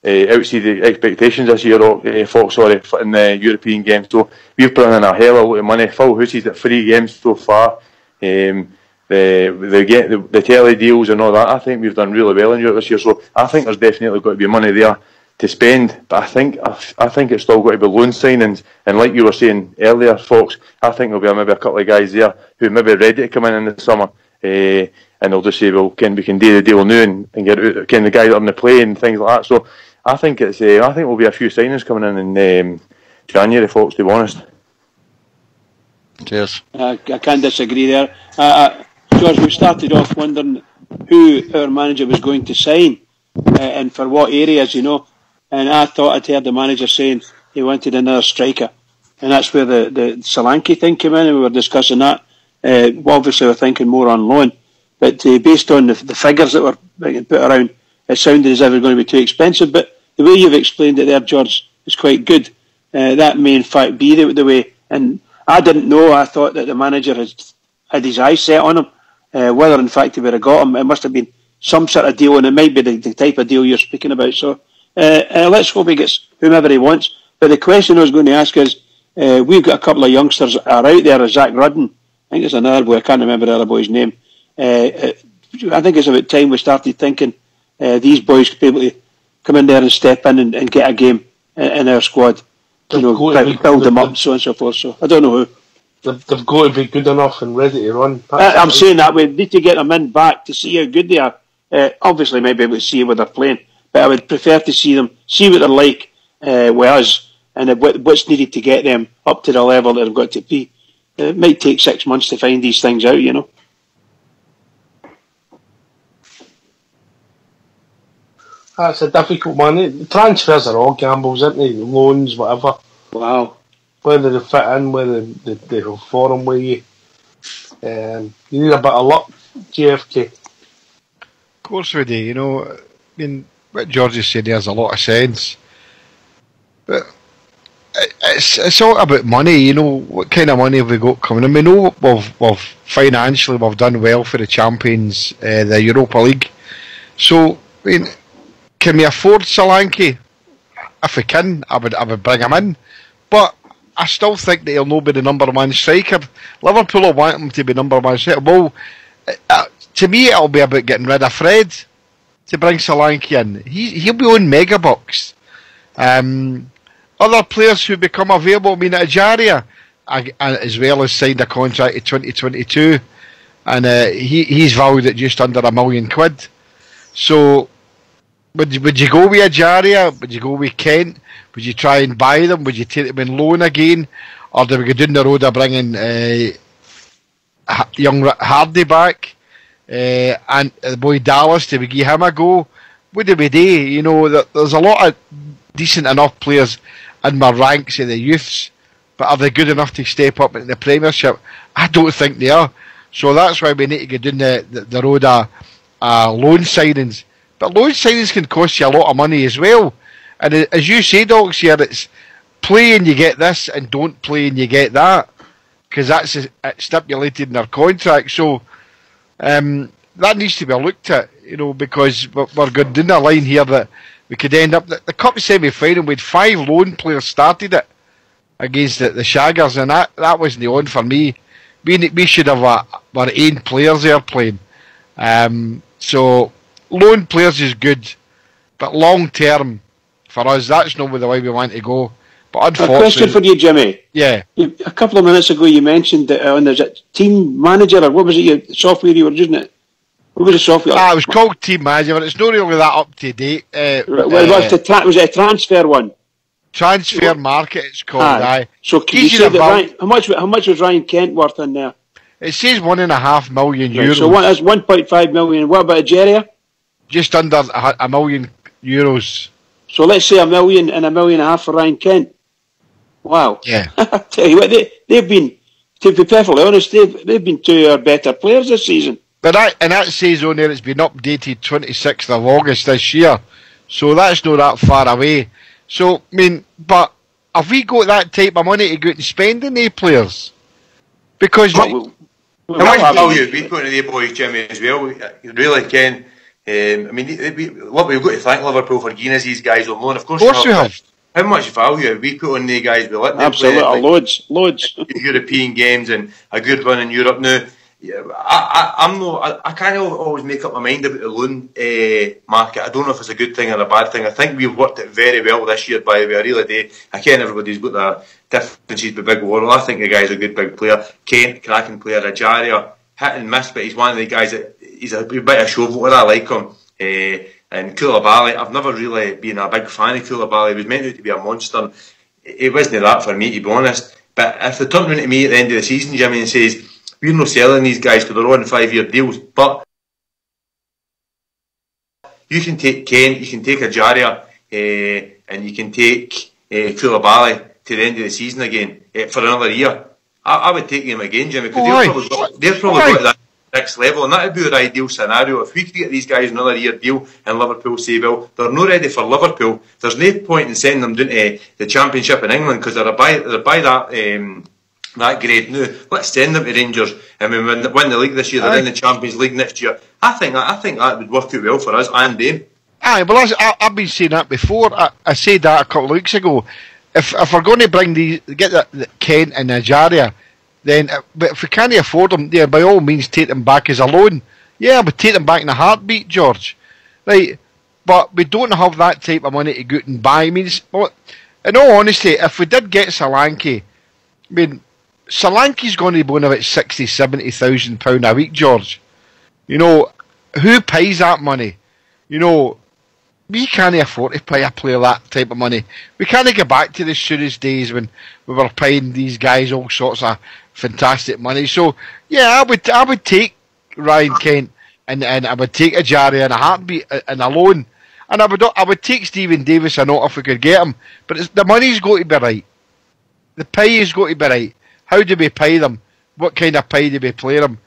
exceeded the expectations this year, folks, in the European games. So we've put in a hell of a lot of money, full houses at 3 games so far. The telly deals and all that. I think we've done really well in Europe this year. So I think there's definitely got to be money there to spend, but I think it's still got to be loan signings, and like you were saying earlier, folks, I think there'll be maybe a couple of guys there who may be ready to come in the summer, and they'll just say, well, we can do the deal now and get out, the guys on the plane and things like that. So I think I think there'll be a few signings coming in January, folks, to be honest. Cheers. I can't disagree there. George, we started off wondering who our manager was going to sign and for what areas, and I thought I'd heard the manager saying he wanted another striker, and that's where the Solanke thing came in, and we were discussing that. Obviously we're thinking more on loan, but based on the figures that were being put around, it sounded as if it was going to be too expensive, but the way you've explained it there, George, is quite good. That may in fact be the way, and I didn't know. I thought that the manager had his eyes set on him. Whether in fact he would have got him, it must have been some sort of deal, and it might be the type of deal you're speaking about. So let's hope he gets whomever he wants. But the question I was going to ask is, we've got a couple of youngsters are out there. Zach Rudden, I think there's another boy, I can't remember the other boy's name. I think it's about time we started thinking these boys could be able to come in there and step in and get a game in our squad. Build them up, so on and so forth. So I don't know who. They've got to be good enough and ready to run. I'm saying that we need to get them in back to see how good they are. Obviously, maybe able to see where they're playing, but I would prefer to see them, see what they're like with us, and what's needed to get them up to the level that they've got to be. It might take 6 months to find these things out, That's a difficult one. Transfers are all gambles, aren't they? Loans, whatever. Wow. Whether they fit in, whether they perform with you. You need a bit of luck, JFK. Of course we do, I mean, what George is saying has a lot of sense. But it's all about money, what kind of money have we got coming in? We know we've financially we've done well for the champions, the Europa League. So, I mean, can we afford Solanke? If we can, I would bring him in. But I still think that he'll not be the number one striker. Liverpool will want him to be number one striker. Well, to me, it'll be about getting rid of Fred to bring Solanke in. He'll be on mega bucks. Other players who become available, I mean, Ajaria, as well as signed a contract in 2022, and he's valued at just under £1 million. So would you go with Ajaria? Would you go with Kent? Would you try and buy them? Would you take them in loan again? Or do we go down the road of bringing young Hardy back? And the boy Dallas, do we give him a go? What do we do? You know, there's a lot of decent enough players in my ranks of the youths, but are they good enough to step up in the Premiership? I don't think they are. So that's why we need to go down the road of loan signings. But loan signings can cost you a lot of money as well. And as you say, Docs, here, it's play and you get this, and don't play and you get that, because that's stipulated in our contract. So that needs to be looked at, you know, because we're going down a line here that we could end up the cup semi-final with 5 loan players started it against the Shaggers, and that wasn't on for me. We should have our own players there playing. So loan players is good, but long term for us, that's not the way we want to go. But unfortunately, a question for you, Jimmy. Yeah. A couple of minutes ago, you mentioned that on the team manager, or what was it? Your software you were using it. What was the software? It was called Team Manager, but it's not really that up to date. Was it a transfer one? Transfer Market, it's called. Aye. So can you say that how much was Ryan Kent worth in there? It says €1.5 million. Right, so that's 1.5 million. What about Ajaria? Just under €1 million. So let's say $1 million and $1.5 million for Ryan Kent. Wow. Yeah. I tell you what, they've been, to be perfectly honest, they've been 2 of our better players this season. But that says on there it's been updated 26th of August this year. So that's not that far away. So, I mean, but have we got that type of money to go out and spend on the players? Because... How much value we put into the boys, Jimmy, as well? You really can. I mean, we've got to thank Liverpool for giving us these guys on loan. Of course we have. How much value have we put on the guys? We let them absolutely play, loads. European games and a good run in Europe now. I can't always make up my mind about the loan market. I don't know if it's a good thing or a bad thing. I think we've worked it very well this year, by the way. I really do. Again, everybody's got their differences with Big Warren. I think the guy's a good big player. Kent, cracking player. Ajaria, hit and miss, but he's one of the guys that he's a bit of shovel. I like him. And Koulibaly, I've never really been a big fan of Koulibaly. He was meant to be a monster. It wasn't that for me, to be honest. But if they turn around to me at the end of the season, Jimmy, and says, we're not selling these guys because they're on 5-year deals, but you can take Kent, you can take Ajaria, and you can take Koulibaly to the end of the season again for another year. I would take them again, Jimmy, because they've probably got that next level, and that would be our ideal scenario. If we could get these guys another year deal and Liverpool say, well, they're not ready for Liverpool, there's no point in sending them down to the Championship in England because they're by that grade now. Let's send them to Rangers, and when we win the league this year, they're in the Champions League next year. I think that would work out well for us and them. Aye, well, I've been saying that before. I said that a couple of weeks ago. If we're going to get the Kent and Ajaria, then but if we can't afford them, yeah, by all means take them back as a loan. Yeah, but take them back in a heartbeat, George. Right, but we don't have that type of money to go out and buy. I mean, in all honesty, if we did get Solanke, I mean, Solanke's going to be on about £60,000-70,000 a week, George. You know, who pays that money? You know, we can't afford to pay a player that type of money. We can't go back to the Suarez days when we were paying these guys all sorts of fantastic money. So, yeah, I would take Ryan Kent and I would take Ajaria in a heartbeat and a loan. And I would take Stephen Davis or not if we could get him. But the money's got to be right. The pay has got to be right. How do we pay them? What kind of pay do we play them?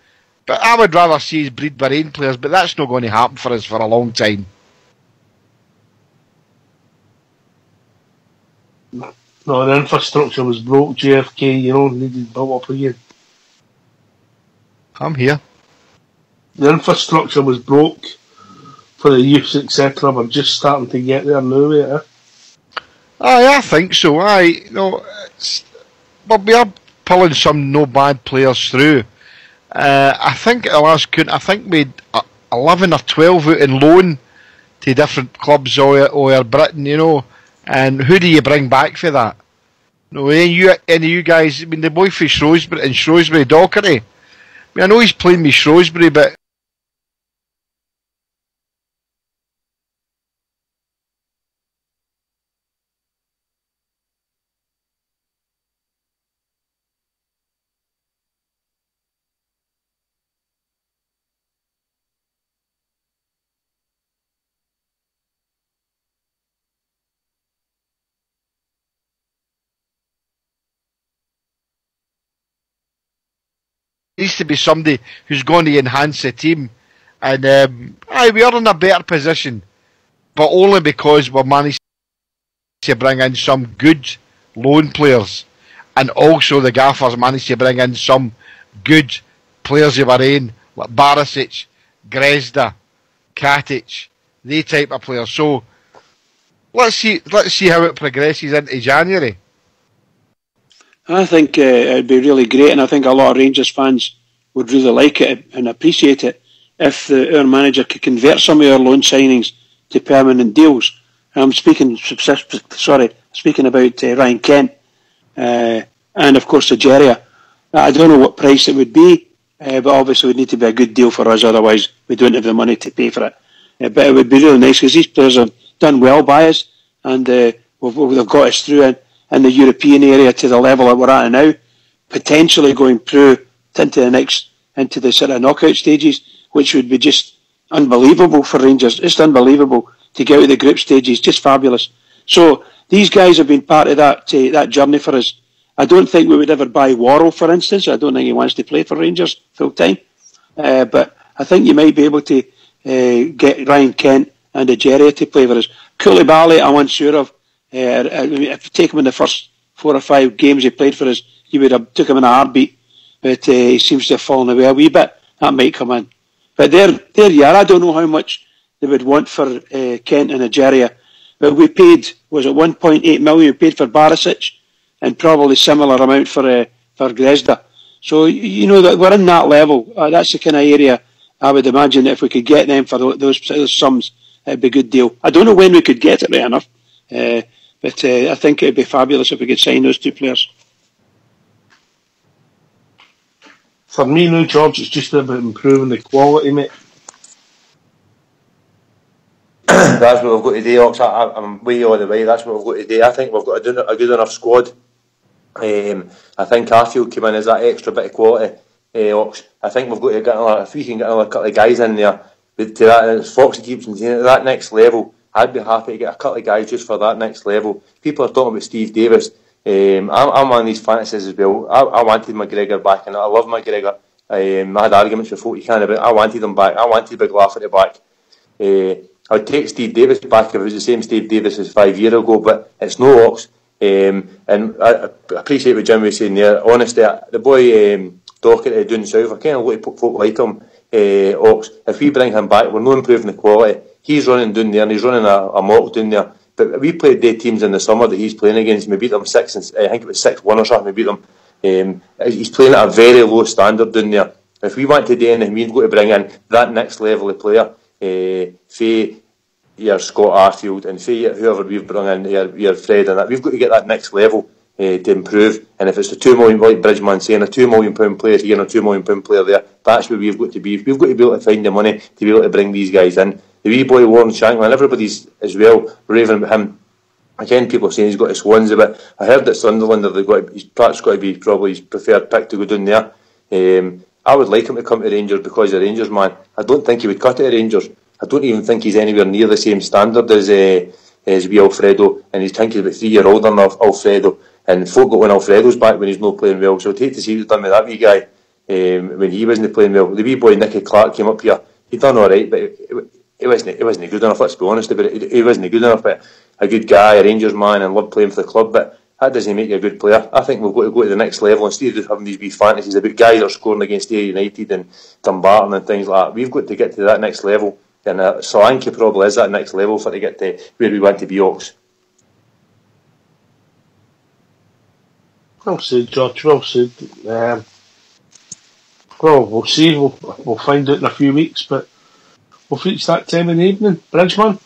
But I would rather see us breed Bahrain players, but that's not going to happen for us for a long time. No, the infrastructure was broke, JFK, needed built up again. I'm here. The infrastructure was broke for the youths, etc. We're just starting to get there now, eh? Aye, I think so. Aye, but we are pulling some no bad players through. I think at the last count, I think we had 11 or 12 out in loan to different clubs all over Britain, And who do you bring back for that? No, any of you guys? I mean, the boy for Shrewsbury, Docherty. I mean, I know he's playing with Shrewsbury, but needs to be somebody who's going to enhance the team. And we are in a better position, but only because we've managed to bring in some good loan players, and also the Gaffers managed to bring in some good players of our own, like Barisic, Grezda, Katic, they type of players. So let's see how it progresses into January. I think it'd be really great, and I think a lot of Rangers fans would really like it and appreciate it if our manager could convert some of our loan signings to permanent deals. I'm speaking about Ryan Kent and of course Egeria. I don't know what price it would be, but obviously it would need to be a good deal for us, otherwise we don't have the money to pay for it. But it would be really nice because these players have done well by us, and they've got us through in the European area to the level that we're at now, potentially going through into the sort of knockout stages, which would be just unbelievable for Rangers. Just unbelievable to get out of the group stages, just fabulous. So these guys have been part of that journey for us. I don't think we would ever buy Worrell, for instance. I don't think he wants to play for Rangers full time. But I think you might be able to get Ryan Kent and Egeria to play for us. Koulibaly, I'm unsure of. If you take him in the first 4 or 5 games he played for us, you would have took him in a heartbeat. But he seems to have fallen away a wee bit. That might come in. But there you are. I don't know how much they would want for Kent and Egeria. But we paid, was it 1.8 million we paid for Barisic, and probably similar amount for Grezda. So, you know, that we're in that level. That's the kind of area I would imagine that if we could get them for those sums, it'd be a good deal. I don't know when we could get it right enough, but I think it'd be fabulous if we could sign those 2 players. For me now, George, it's just about improving the quality, mate. That's what we've got to do, Ox. I'm way all the way. That's what we've got to do. I think we've got a good enough squad. I think Arfield came in as that extra bit of quality, Ox. I think we've got to get if we can get another couple of guys in there, to that, as Foxy keeps saying, at that next level, I'd be happy to get a couple of guys just for that next level. People are talking about Steve Davis. I'm one of these fantasies as well. I wanted McGregor back, and I love McGregor. I had arguments with folk you can about. I wanted him back. I wanted Big Laugh at the back. I'd take Steve Davis back if it was the same Steve Davis as 5 years ago, but it's no Ox. And I appreciate what Jim was saying there. Honestly, the boy Dockett doing South, I kind of look at folk like him, Ox. If we bring him back, we're not improving the quality. He's running down there, and he's running a mock down there. But we played dead teams in the summer that he's playing against. We beat them 6, I think it was 6-1 or something. We beat them. He's playing at a very low standard down there. If we want to do anything, we've got to bring in that next level of player. Faye, your Scott Arfield, and Faye, whoever we've brought in, your Fred, and that. We've got to get that next level to improve. And if it's a $2 million, like Bridgman saying, a £2 million player here and a £2 million player there, that's where we've got to be. We've got to be able to find the money to be able to bring these guys in. The wee boy Warren Shanklin, everybody's as well raving about him. Again, people saying he's got his Swans a bit. I heard that Sunderland he's perhaps got to be probably his preferred pick to go down there. I would like him to come to Rangers because he's a Rangers man. I don't think he would cut it at Rangers. I don't even think he's anywhere near the same standard as wee Alfredo, and he's thinking about 3 year older than Alfredo. And folk got when Alfredo's back when he's not playing well. So I'd hate to see what's done with that wee guy when he wasn't playing well. The wee boy Nicky Clark came up here. He done all right, but he wasn't good enough. Let's be honest about it. He wasn't good enough. But a good guy, a Rangers man, and loved playing for the club. But that doesn't make you a good player. I think we've got to go to the next level instead of just having these wee fantasies about guys that are scoring against Ayr United and Dumbarton and things like that. We've got to get to that next level. And Solanke probably is that next level for to get to where we want to be, Ox. Well said, George. Well said. Well, we'll see. We'll find out in a few weeks, but we've reached that time in the evening. Bridgeman?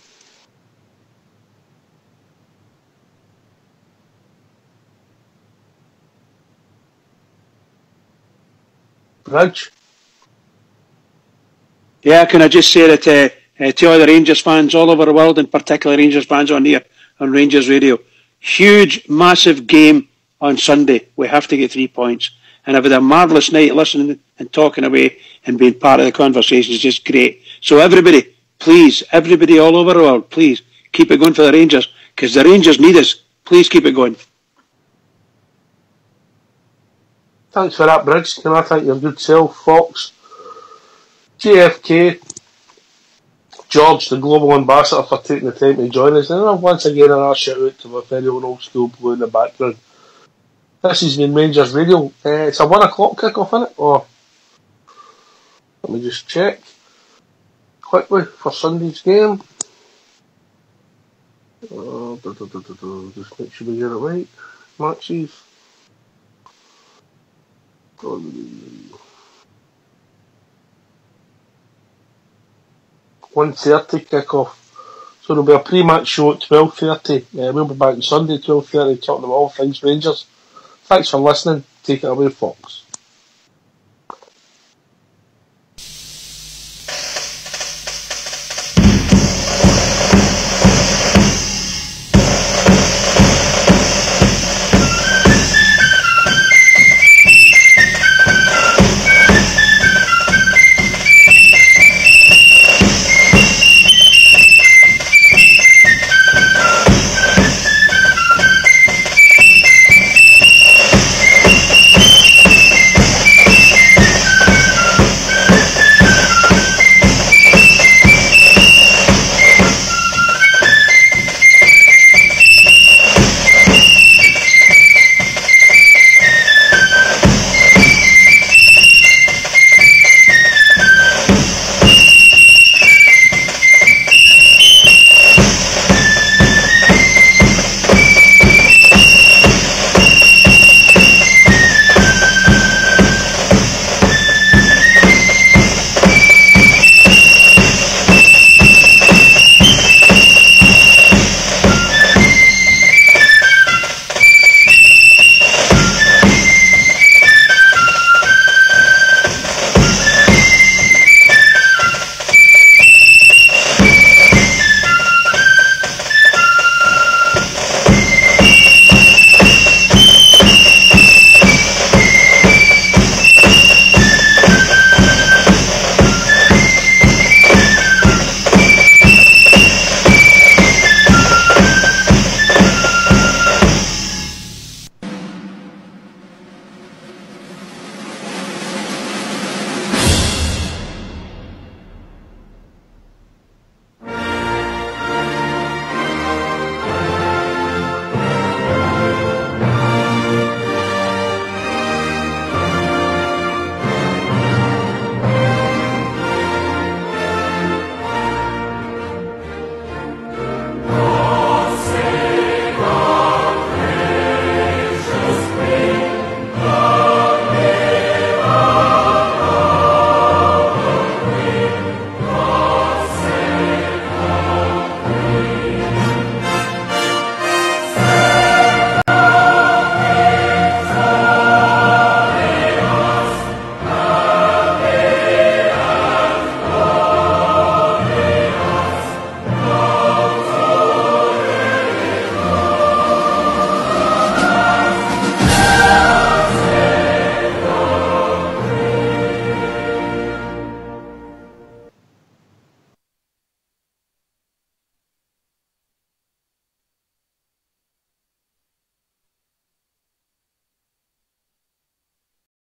Bridge? Yeah, can I just say that to all the Rangers fans all over the world, and particularly Rangers fans on here on Rangers Radio, huge, massive game on Sunday. We have to get 3 points. And I've had a marvellous night listening and talking away and being part of the conversation. It's just great. So everybody, please, everybody all over the world, please keep it going for the Rangers, because the Rangers need us. Please keep it going. Thanks for that, Briggs. Can I thank your good self, Fox, JFK, George, the global ambassador, for taking the time to join us. And once again, another shout out to my very own old school blue in the background. This has been Rangers Radio. It's a 1 o'clock kick-off, isn't it? Or let me just check quickly for Sunday's game. Just make sure we get it right. Matches. 1:30 kick-off. So there'll be a pre-match show at 12:30. We'll be back on Sunday 12:30 talking about all things Rangers. Thanks for listening. Take it away, Fox.